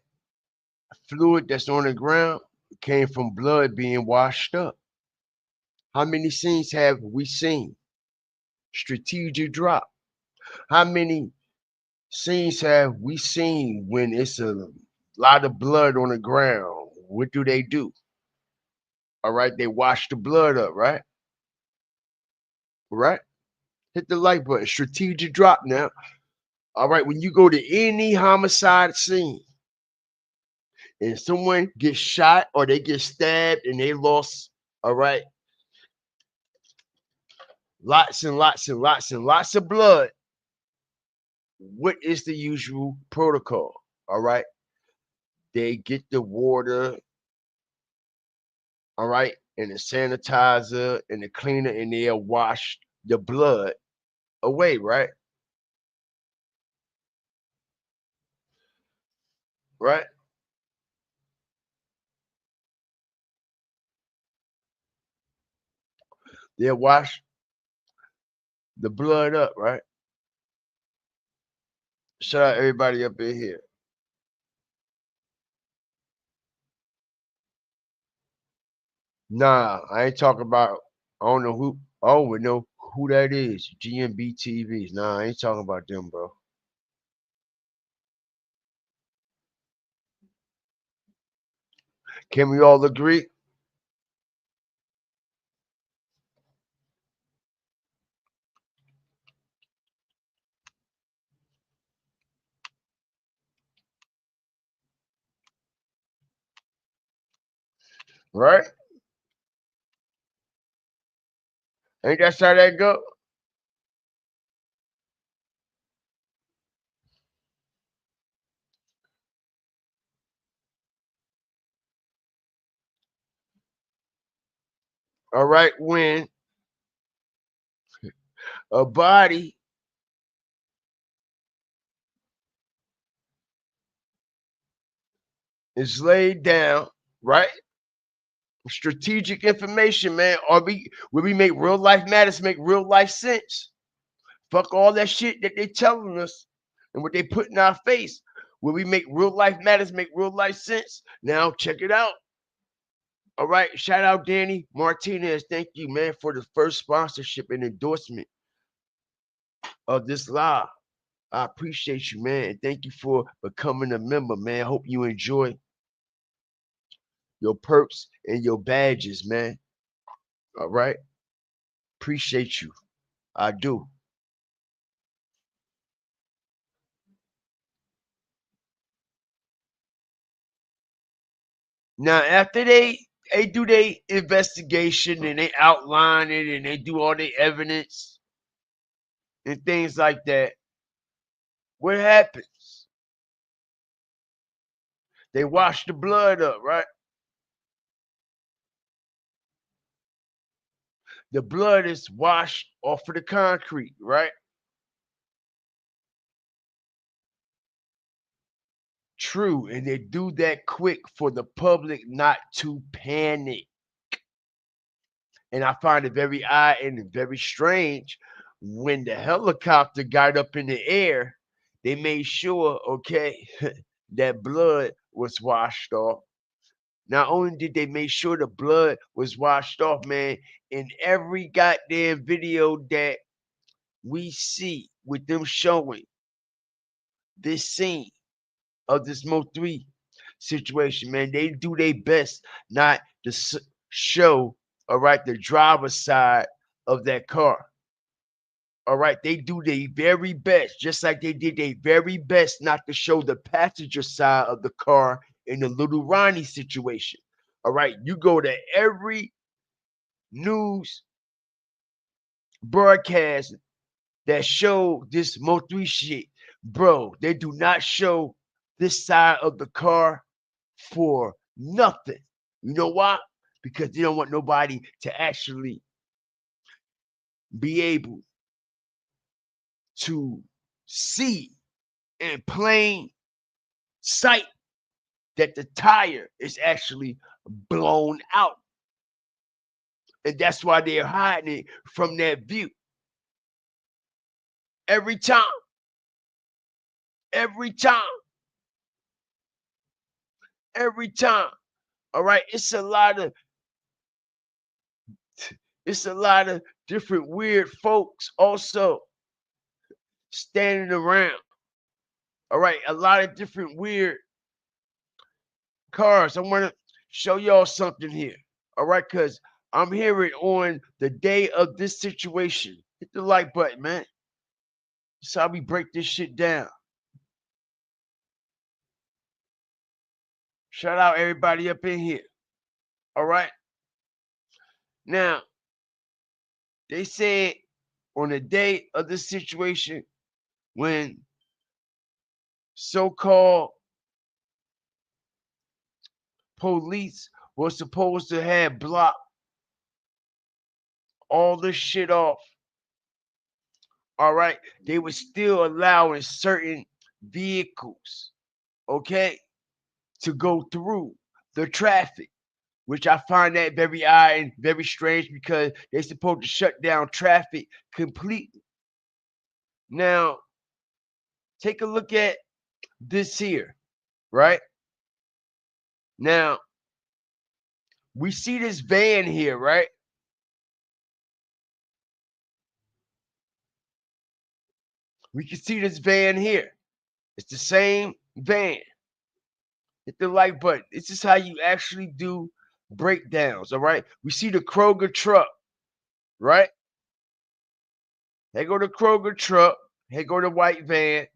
Speaker 1: fluid that's on the ground came from blood being washed up. How many scenes have we seen? Strategic drop. How many scenes have we seen when it's a lot of blood on the ground? What do? All right, they wash the blood up, right? Right? Hit the like button. Strategic drop now. All right, when you go to any homicide scene and someone gets shot or they get stabbed and they lost, all right, lots and lots and lots and lots of blood, what is the usual protocol? All right, they get the water, all right, and the sanitizer and the cleaner, and they'll wash the blood away, right? Right? They'll wash the blood up, right? Shout out everybody up in here. Nah, I ain't talking about. I don't know who. I don't even know who that is. GMB TVs. Nah, I ain't talking about them, bro. Can we all agree? Right? Ain't that how that go? All right, when a body is laid down, right? Strategic information, man. Where we make real life matters, make real life sense. Fuck all that shit that they telling us and what they put in our face. Where we make real life matters, make real life sense. Now check it out. All right, shout out Danny Martinez. Thank you, man, for the first sponsorship and endorsement of this live. I appreciate you, man, and thank you for becoming a member, man. Hope you enjoy your perks and your badges, man. All right, appreciate you. I do. Now, after they do their investigation and they outline it and they do all the evidence and things like that, what happens? They wash the blood up, right? The blood is washed off of the concrete, right? True, and they do that quick for the public not to panic. And I find it very odd and very strange when the helicopter got up in the air, they made sure, okay, that blood was washed off. Not only did they make sure the blood was washed off, man, in every goddamn video that we see with them showing this scene of this MO3 situation, man, they do their best not to show, all right, the driver's side of that car. All right, they do their very best, just like they did their very best not to show the passenger side of the car in the little Ronnie situation. All right, you go to every news broadcast that show this MO3 shit, bro. They do not show this side of the car for nothing. You know why? Because they don't want nobody to actually be able to see in plain sight that the tire is actually blown out. And that's why they're hiding it from that view. Every time. Every time. Every time. All right. It's a lot of different weird folks also standing around. All right. A lot of different weird cars. I want to show y'all something here. All right, because I'm hearing on the day of this situation. Hit the like button, man. That's how we break this shit down. Shout out everybody up in here. All right. Now, they said on the day of this situation when so-called police was supposed to have blocked all this shit off. All right. They were still allowing certain vehicles, okay, to go through the traffic, which I find that very odd and very strange because they're supposed to shut down traffic completely. Now, take a look at this here, right? Now, we see this van here, right? We can see this van here. It's the same van. Hit the like button. This is how you actually do breakdowns, all right? We see the Kroger truck, right? Here go the Kroger truck. Here go the white van.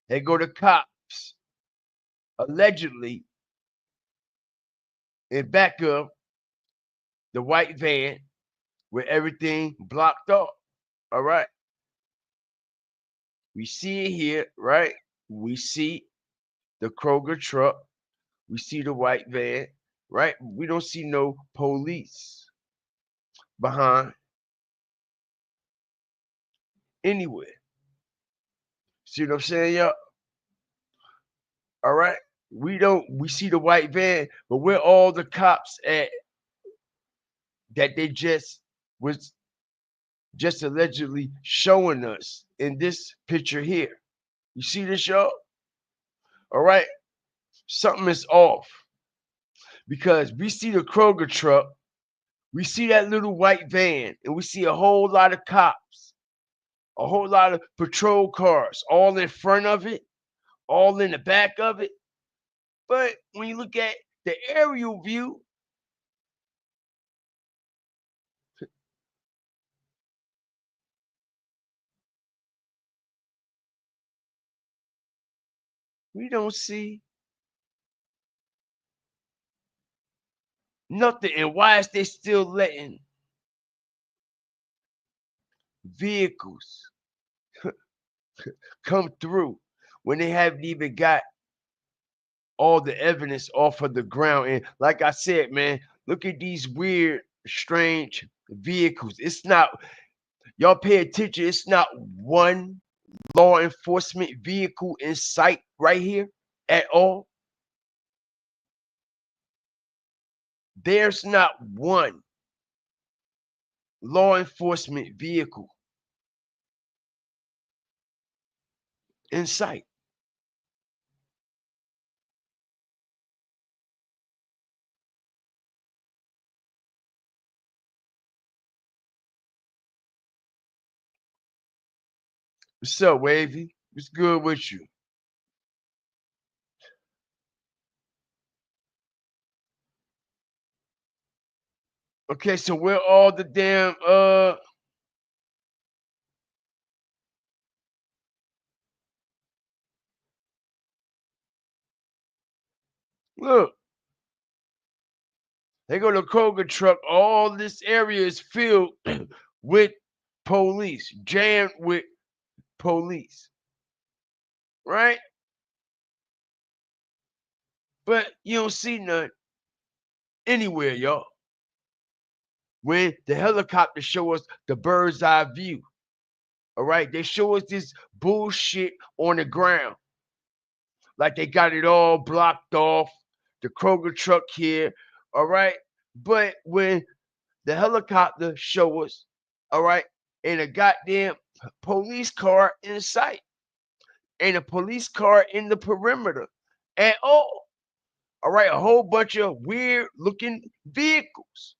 Speaker 1: Here go the cops. Allegedly, in back of the white van with everything blocked off. All right. We see it here, right? We see the Kroger truck. We see the white van, right? We don't see no police behind anywhere. See what I'm saying, y'all? All right. We see the white van, but where all the cops at that they was just allegedly showing us in this picture here? You see this, y'all? All right. Something is off because we see the Kroger truck, we see that little white van, and we see a whole lot of cops, a whole lot of patrol cars, all in front of it, all in the back of it. But when you look at the aerial view, we don't see nothing. And why is they still letting vehicles come through when they haven't even got all the evidence off of the ground? And like I said, man, look at these weird, strange vehicles. It's not, y'all pay attention, it's not one law enforcement vehicle in sight right here at all. There's not one law enforcement vehicle in sight. What's up, Wavy? What's good with you? Okay, so where all the damn look, they go to Kroger truck, all this area is filled with police, jammed with police, right? But you don't see none anywhere, y'all. When the helicopter show us the bird's eye view, all right, they show us this bullshit on the ground, like they got it all blocked off. The Kroger truck here, all right. But when the helicopter show us, all right, and a goddamn police car in sight, and a police car in the perimeter at all. All right, a whole bunch of weird looking vehicles.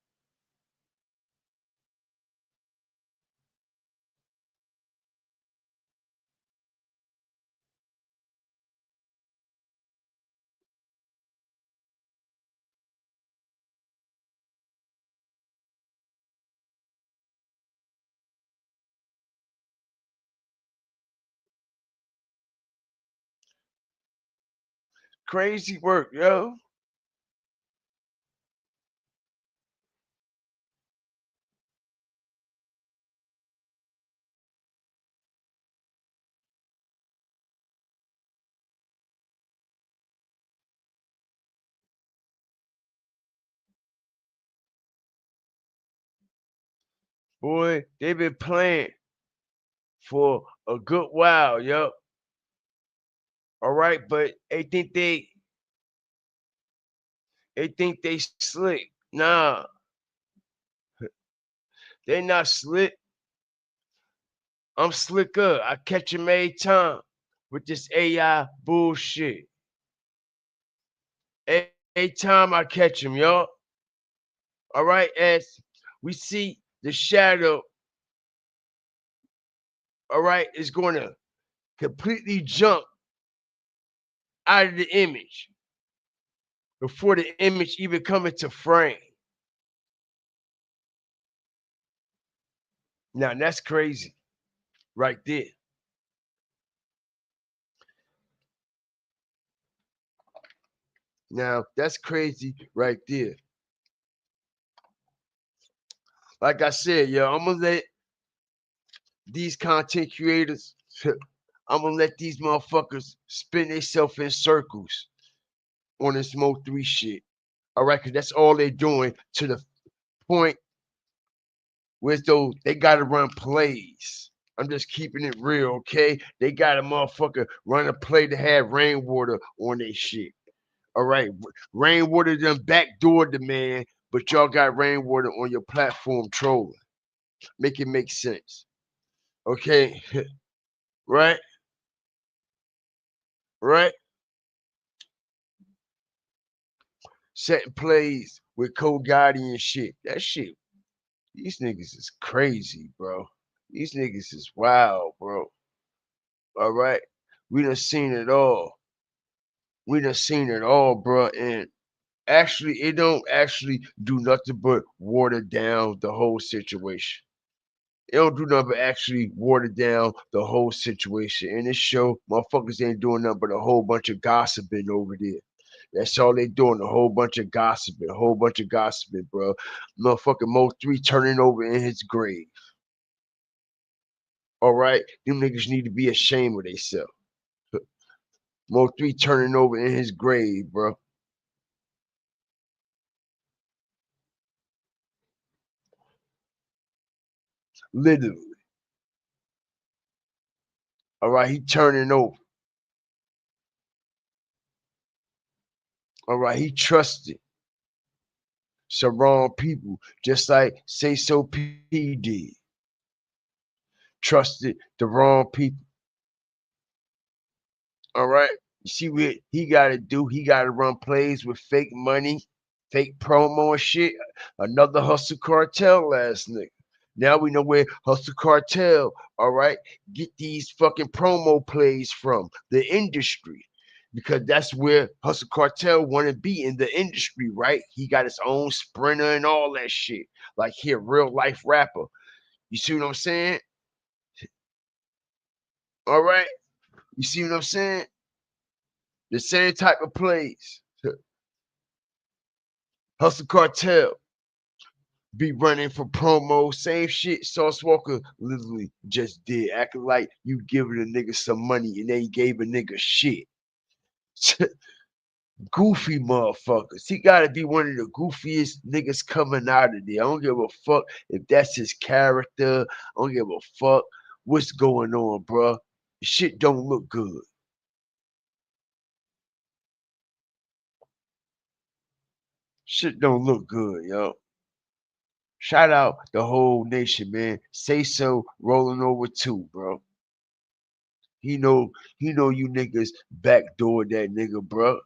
Speaker 1: Crazy work, yo. Boy, they've been playing for a good while, yo. All right, but they think they slick. Nah, they not slick. I'm slicker. I catch 'em every time with this AI bullshit. Every time I catch 'em, y'all. All right, as we see the shadow, all right, is going to completely jump out of the image before the image even come into frame. Now that's crazy right there. Now that's crazy right there. like I said, yo, I'm gonna let these content creators, I'm gonna let these motherfuckers spin themselves in circles on this MO3 shit. All right, because that's all they're doing to the point where though they gotta run plays. I'm just keeping it real, okay? They got a motherfucker run a play to have rainwater on their shit. All right, rainwater done backdoored the man, but y'all got rainwater on your platform trolling. Make it make sense, okay? Right, right. Setting plays with Code Gotti and shit. That shit, these niggas is crazy, bro. These niggas is wild, bro. All right, we done seen it all. We done seen it all, bro. And actually, it don't actually do nothing but water down the whole situation. It don't do nothing but actually water down the whole situation. In this show, motherfuckers ain't doing nothing but a whole bunch of gossiping over there. That's all they doing, a whole bunch of gossiping, bro. Motherfucking Mo3 turning over in his grave. All right? Them niggas need to be ashamed of themselves. Mo3 turning over in his grave, bro. Literally. All right, he turning over. All right, he trusted some wrong people, just like Sayso P did. Trusted the wrong people. All right. You see what he got to do? He got to run plays with fake money, fake promo and shit. Another Hustle Cartel ass nigga. Now we know where Hustle Cartel, all right, get these fucking promo plays from the industry. Because that's where Hustle Cartel want to be in the industry, right? He got his own sprinter and all that shit. Like he a real life rapper. You see what I'm saying? All right. You see what I'm saying? The same type of plays. Hustle Cartel be running for promo, same shit Sauce Walker literally just did, acting like you giving a nigga some money and they gave a nigga shit. Goofy motherfuckers. He gotta be one of the goofiest niggas coming out of there. I don't give a fuck if that's his character. I don't give a fuck what's going on, bro. Shit don't look good. Shit don't look good, yo. Shout out the whole nation, man. Sayso rolling over too, bro. He know you niggas backdoor that nigga, bro.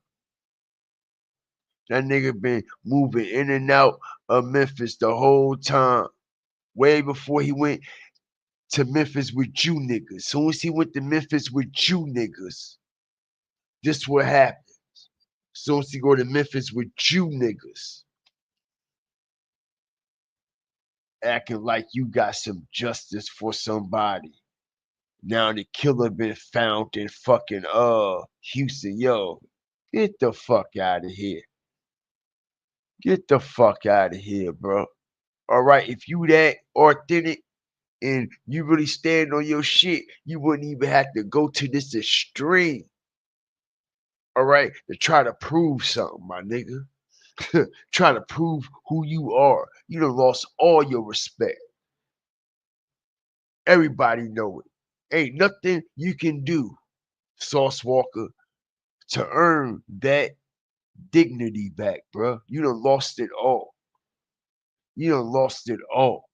Speaker 1: That nigga been moving in and out of Memphis the whole time. Way before he went to Memphis with you niggas. Soon as he went to Memphis with you niggas, this what happened. Soon as he go to Memphis with you niggas, acting like you got some justice for somebody. Now the killer been found in fucking Houston. Yo, get the fuck out of here. Get the fuck out of here, bro. All right, if you that authentic and you really stand on your shit, you wouldn't even have to go to this extreme. All right, to try to prove something, my nigga. Try to prove who you are. You done lost all your respect. Everybody know it. Ain't nothing you can do, Sauce Walker, to earn that dignity back, bro. You done lost it all. You done lost it all.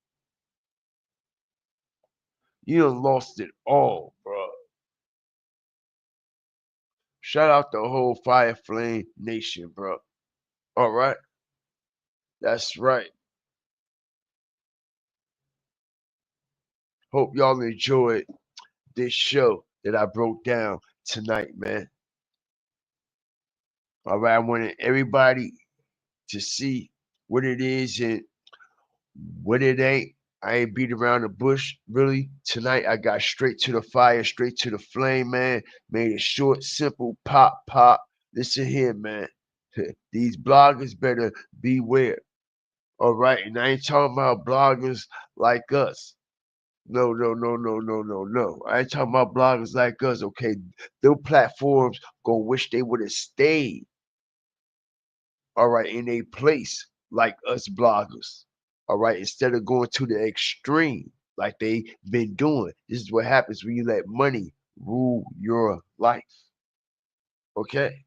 Speaker 1: You done lost it all, bro. Shout out the whole Fire Flame Nation, bro. All right. That's right. Hope y'all enjoyed this show that I broke down tonight, man. All right. I wanted everybody to see what it is and what it ain't. I ain't beat around the bush, really. Tonight, I got straight to the fire, straight to the flame, man. Made it short, simple, pop, pop. Listen here, man. These bloggers better beware. All right, and I ain't talking about bloggers like us. No, no, no, no, no, no, no. I ain't talking about bloggers like us. Okay, those platforms gonna wish they would have stayed. All right, in a place like us bloggers. All right, instead of going to the extreme like they been doing. This is what happens when you let money rule your life. Okay,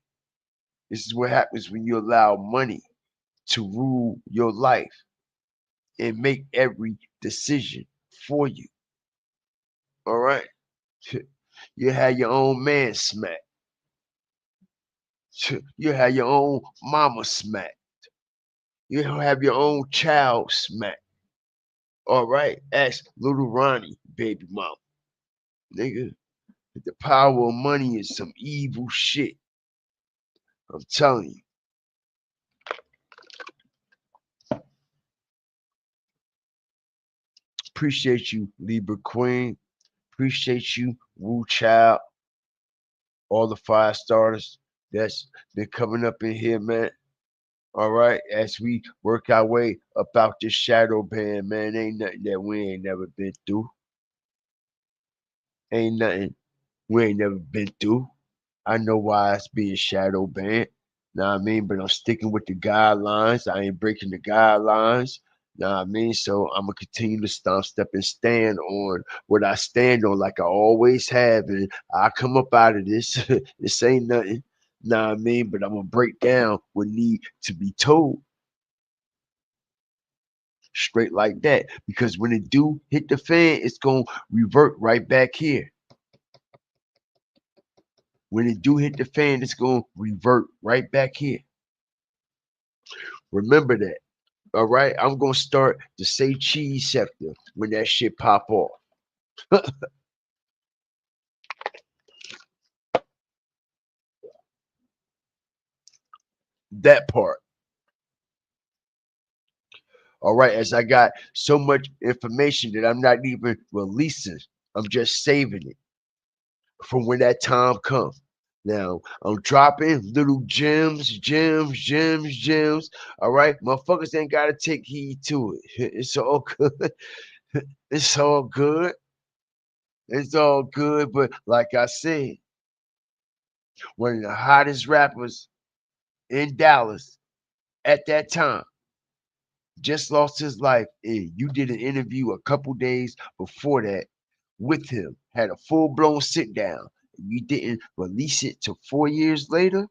Speaker 1: this is what happens when you allow money to rule your life and make every decision for you. All right. You have your own man smack. You have your own mama smack. You have your own child smack. All right. Ask little Ronnie, baby mama. Nigga, the power of money is some evil shit. I'm telling you. Appreciate you, Libra Queen. Appreciate you, Wu Child. All the 5 starters that's been coming up in here, man. All right, as we work our way up out this shadow band, man, ain't nothing that we ain't never been through. Ain't nothing we ain't never been through. I know why it's being shadow banned. Know what I mean? But I'm sticking with the guidelines. I ain't breaking the guidelines. Know what I mean? So I'm gonna continue to stomp, step, and stand on what I stand on, like I always have, and I come up out of this. This ain't nothing. Know what I mean? But I'm gonna break down what need to be told straight like that. Because when it do hit the fan, it's gonna revert right back here. When it do hit the fan, it's gonna revert right back here. Remember that. All right. I'm gonna start the say cheese sector when that shit pop off. That part. All right. As I got so much information that I'm not even releasing. I'm just saving it from when that time comes. Now I'm dropping little gems, gems, gems, gems. All right, motherfuckers ain't gotta take heed to it. It's all good. It's all good. It's all good. But like I said, one of the hottest rappers in Dallas at that time just lost his life. And you did an interview a couple days before that with him, had a full blown sit down. You didn't release it till 4 years later.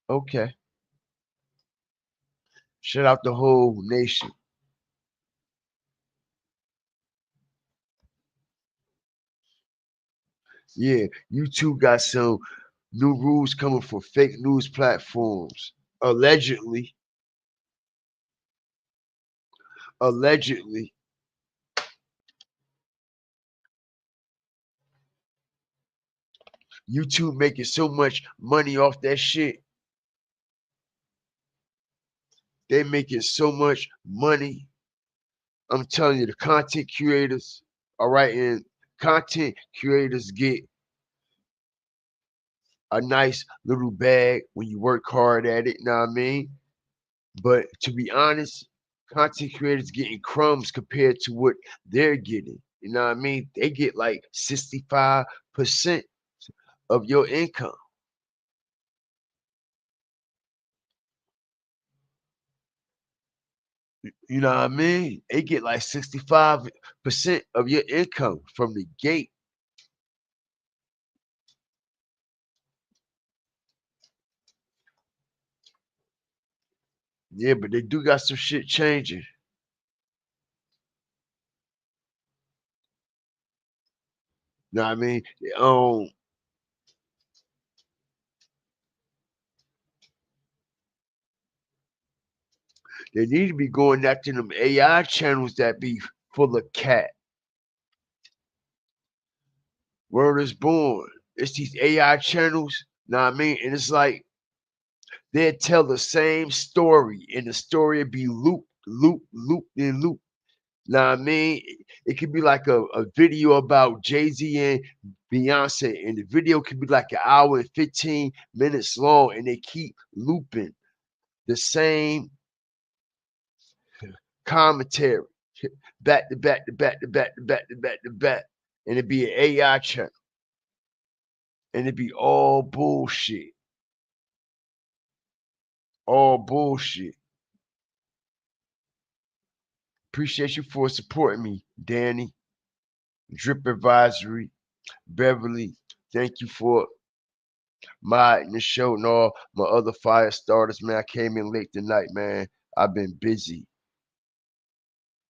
Speaker 1: Okay. Shut out the whole nation. Yeah, YouTube got some new rules coming for fake news platforms. Allegedly, allegedly, YouTube making so much money off that shit. They making so much money. I'm telling you, the content creators, all right, and content creators get a nice little bag when you work hard at it, you know what I mean? But to be honest, content creators getting crumbs compared to what they're getting. You know what I mean? They get like 65% of your income. You know what I mean? They get like 65% of your income from the gate. Yeah, but they do got some shit changing. You know what I mean? They need to be going after them AI channels that be full of cat. Word is born. It's these AI channels, know what I mean? And it's like they tell the same story, and the story would be loop, loop, loop, and loop. Know what I mean? It could be like a video about Jay-Z and Beyonce, and the video could be like an hour and 15 minutes long, and they keep looping. the same commentary, back to back to back to back to back to back to back, and it'd be an AI channel, and it'd be all bullshit, all bullshit. Appreciate you for supporting me, Danny, Drip Advisory, Beverly. Thank you for modding the show and all my other fire starters, man. I came in late tonight, man. I've been busy,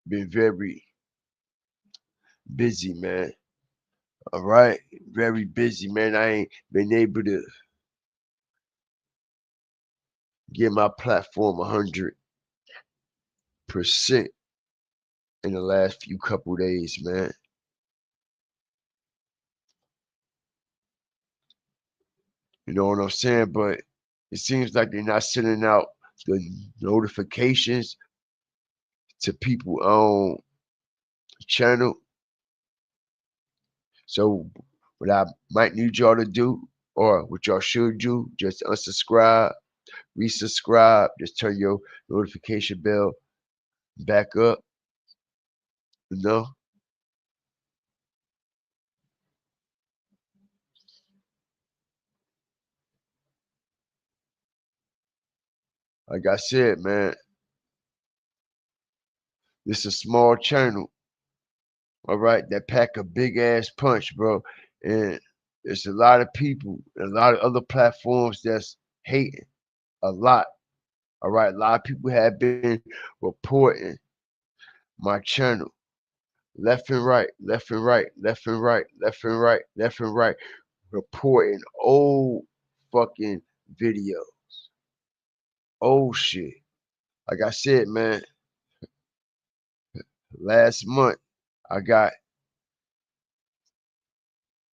Speaker 1: been very busy, man. All right, very busy, man. I ain't been able to get my platform 100% in the last few couple days, man. You know what I'm saying? But it seems like they're not sending out the notifications to people on the channel. So what I might need y'all to do, or what y'all should do, just unsubscribe, resubscribe, just turn your notification bell back up, you know? Like I said, man, this is a small channel, all right, that pack a big ass punch, bro. And there's a lot of people, a lot of other platforms that's hating a lot. All right, a lot of people have been reporting my channel left and right, left and right, left and right, left and right, left and right, reporting old fucking video, old shit. Like I said, man, last month I got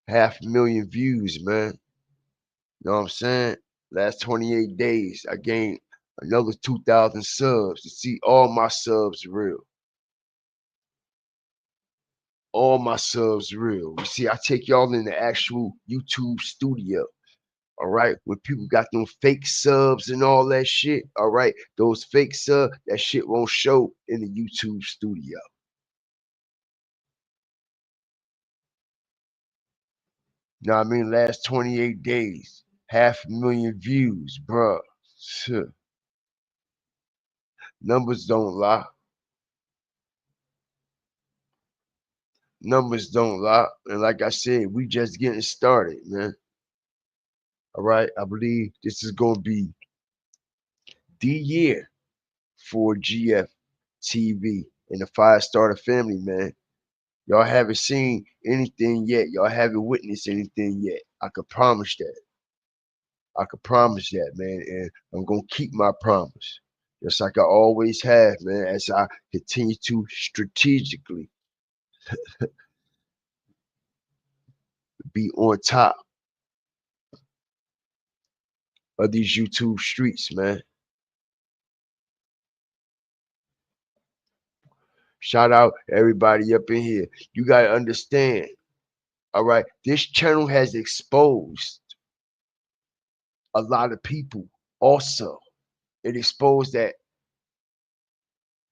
Speaker 1: 500,000 views, man. You know what I'm saying? Last 28 days, I gained another 2,000 subs. To see all my subs real. All my subs real. You see, I take y'all in the actual YouTube studio. All right, when people got them fake subs and all that shit, all right, those fake subs, that shit won't show in the YouTube studio. You know what I mean? Last 28 days, 500,000 views, bruh. Numbers don't lie. Numbers don't lie. And like I said, we just getting started, man. All right, I believe this is going to be the year for GF TV and the Five Starter family, man. Y'all haven't seen anything yet. Y'all haven't witnessed anything yet. I could promise that. I could promise that, man. And I'm going to keep my promise. Just like I always have, man, as I continue to strategically be on top of these YouTube streets, man. Shout out everybody up in here. You got to understand, all right, this channel has exposed a lot of people also. It exposed that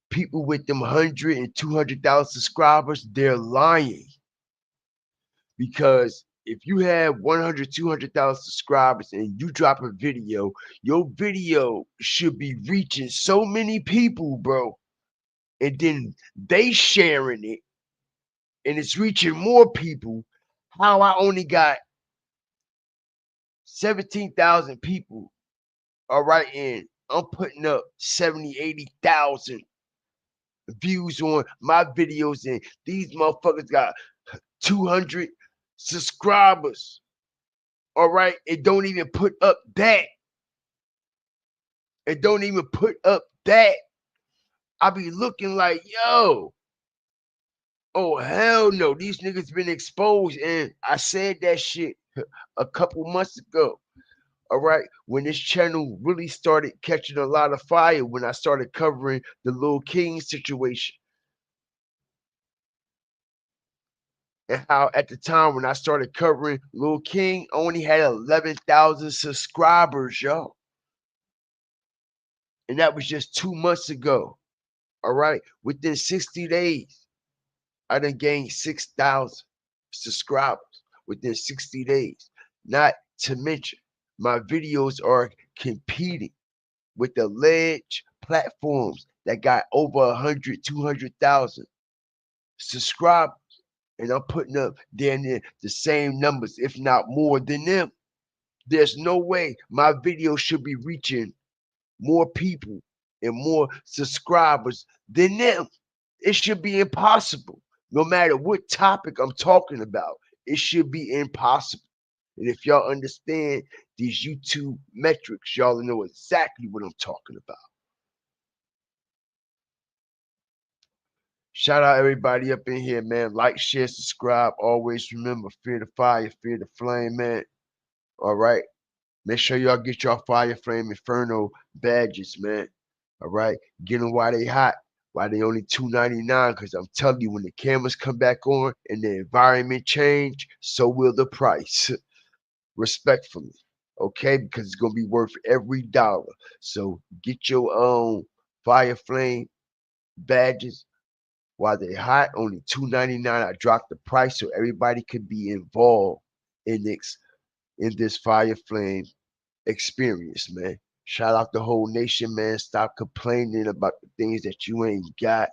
Speaker 1: people with them 100 and 200,000 subscribers, they're lying. Because if you have 100, 200,000 subscribers and you drop a video, your video should be reaching so many people, bro. And then they sharing it and it's reaching more people. How I only got 17,000 people, all right, and I'm putting up 70, 80,000 views on my videos, and these motherfuckers got 200 subscribers. All right, it don't even put up that. It don't even put up that. I be looking like, yo, oh hell no, these niggas been exposed, and I said that shit a couple months ago. All right, when this channel really started catching a lot of fire, when I started covering the Lil King situation. And how at the time when I started covering Lil King, I only had 11,000 subscribers, yo. And that was just 2 months ago. All right. Within 60 days, I done gained 6,000 subscribers within 60 days. Not to mention, my videos are competing with the alleged platforms that got over 100, 200,000 subscribers. And I'm putting up damn near the same numbers, if not more than them. There's no way my video should be reaching more people and more subscribers than them. It should be impossible. No matter what topic I'm talking about, it should be impossible. And if y'all understand these YouTube metrics, y'all know exactly what I'm talking about. Shout out everybody up in here, man. Like, share, subscribe. Always remember, fear the fire, fear the flame, man. All right. Make sure y'all get y'all Fire Flame Inferno badges, man. All right. Get them while they hot. Why they only $2.99? Because I'm telling you, when the cameras come back on and the environment change, so will the price. Respectfully. Okay? Because it's going to be worth every dollar. So get your own Fire Flame badges while they hot. Only $2.99. I dropped the price so everybody could be involved in this Fire Flame experience, man. Shout out the whole nation, man. Stop complaining about the things that you ain't got.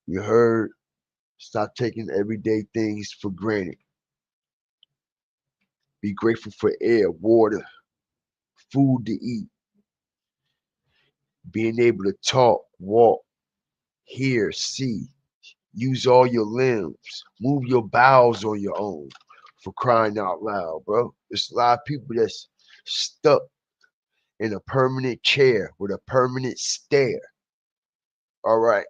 Speaker 1: You heard? Stop taking everyday things for granted. Be grateful for air, water, food to eat, being able to talk, walk, hear, see, use all your limbs, move your bowels on your own, for crying out loud, bro. There's a lot of people that's stuck in a permanent chair with a permanent stare. All right.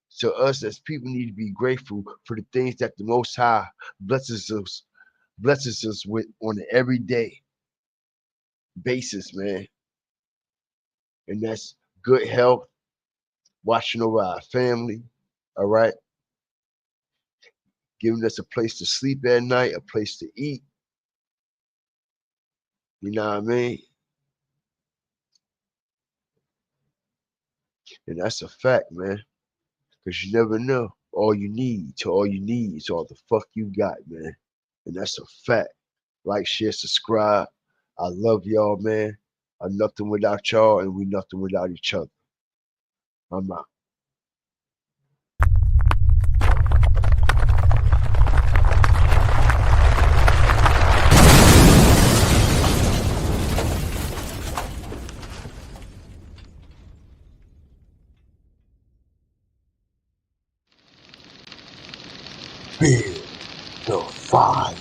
Speaker 1: So us as people need to be grateful for the things that the Most High blesses us with on an everyday basis, man. And that's good health, watching over our family, all right? Giving us a place to sleep at night, a place to eat. You know what I mean? And that's a fact, man. Because you never know. All you need is all the fuck you got, man. And that's a fact. Like, share, subscribe. I love y'all, man. I'm nothing without y'all, and we nothing without each other. I'm out. Fear the fire.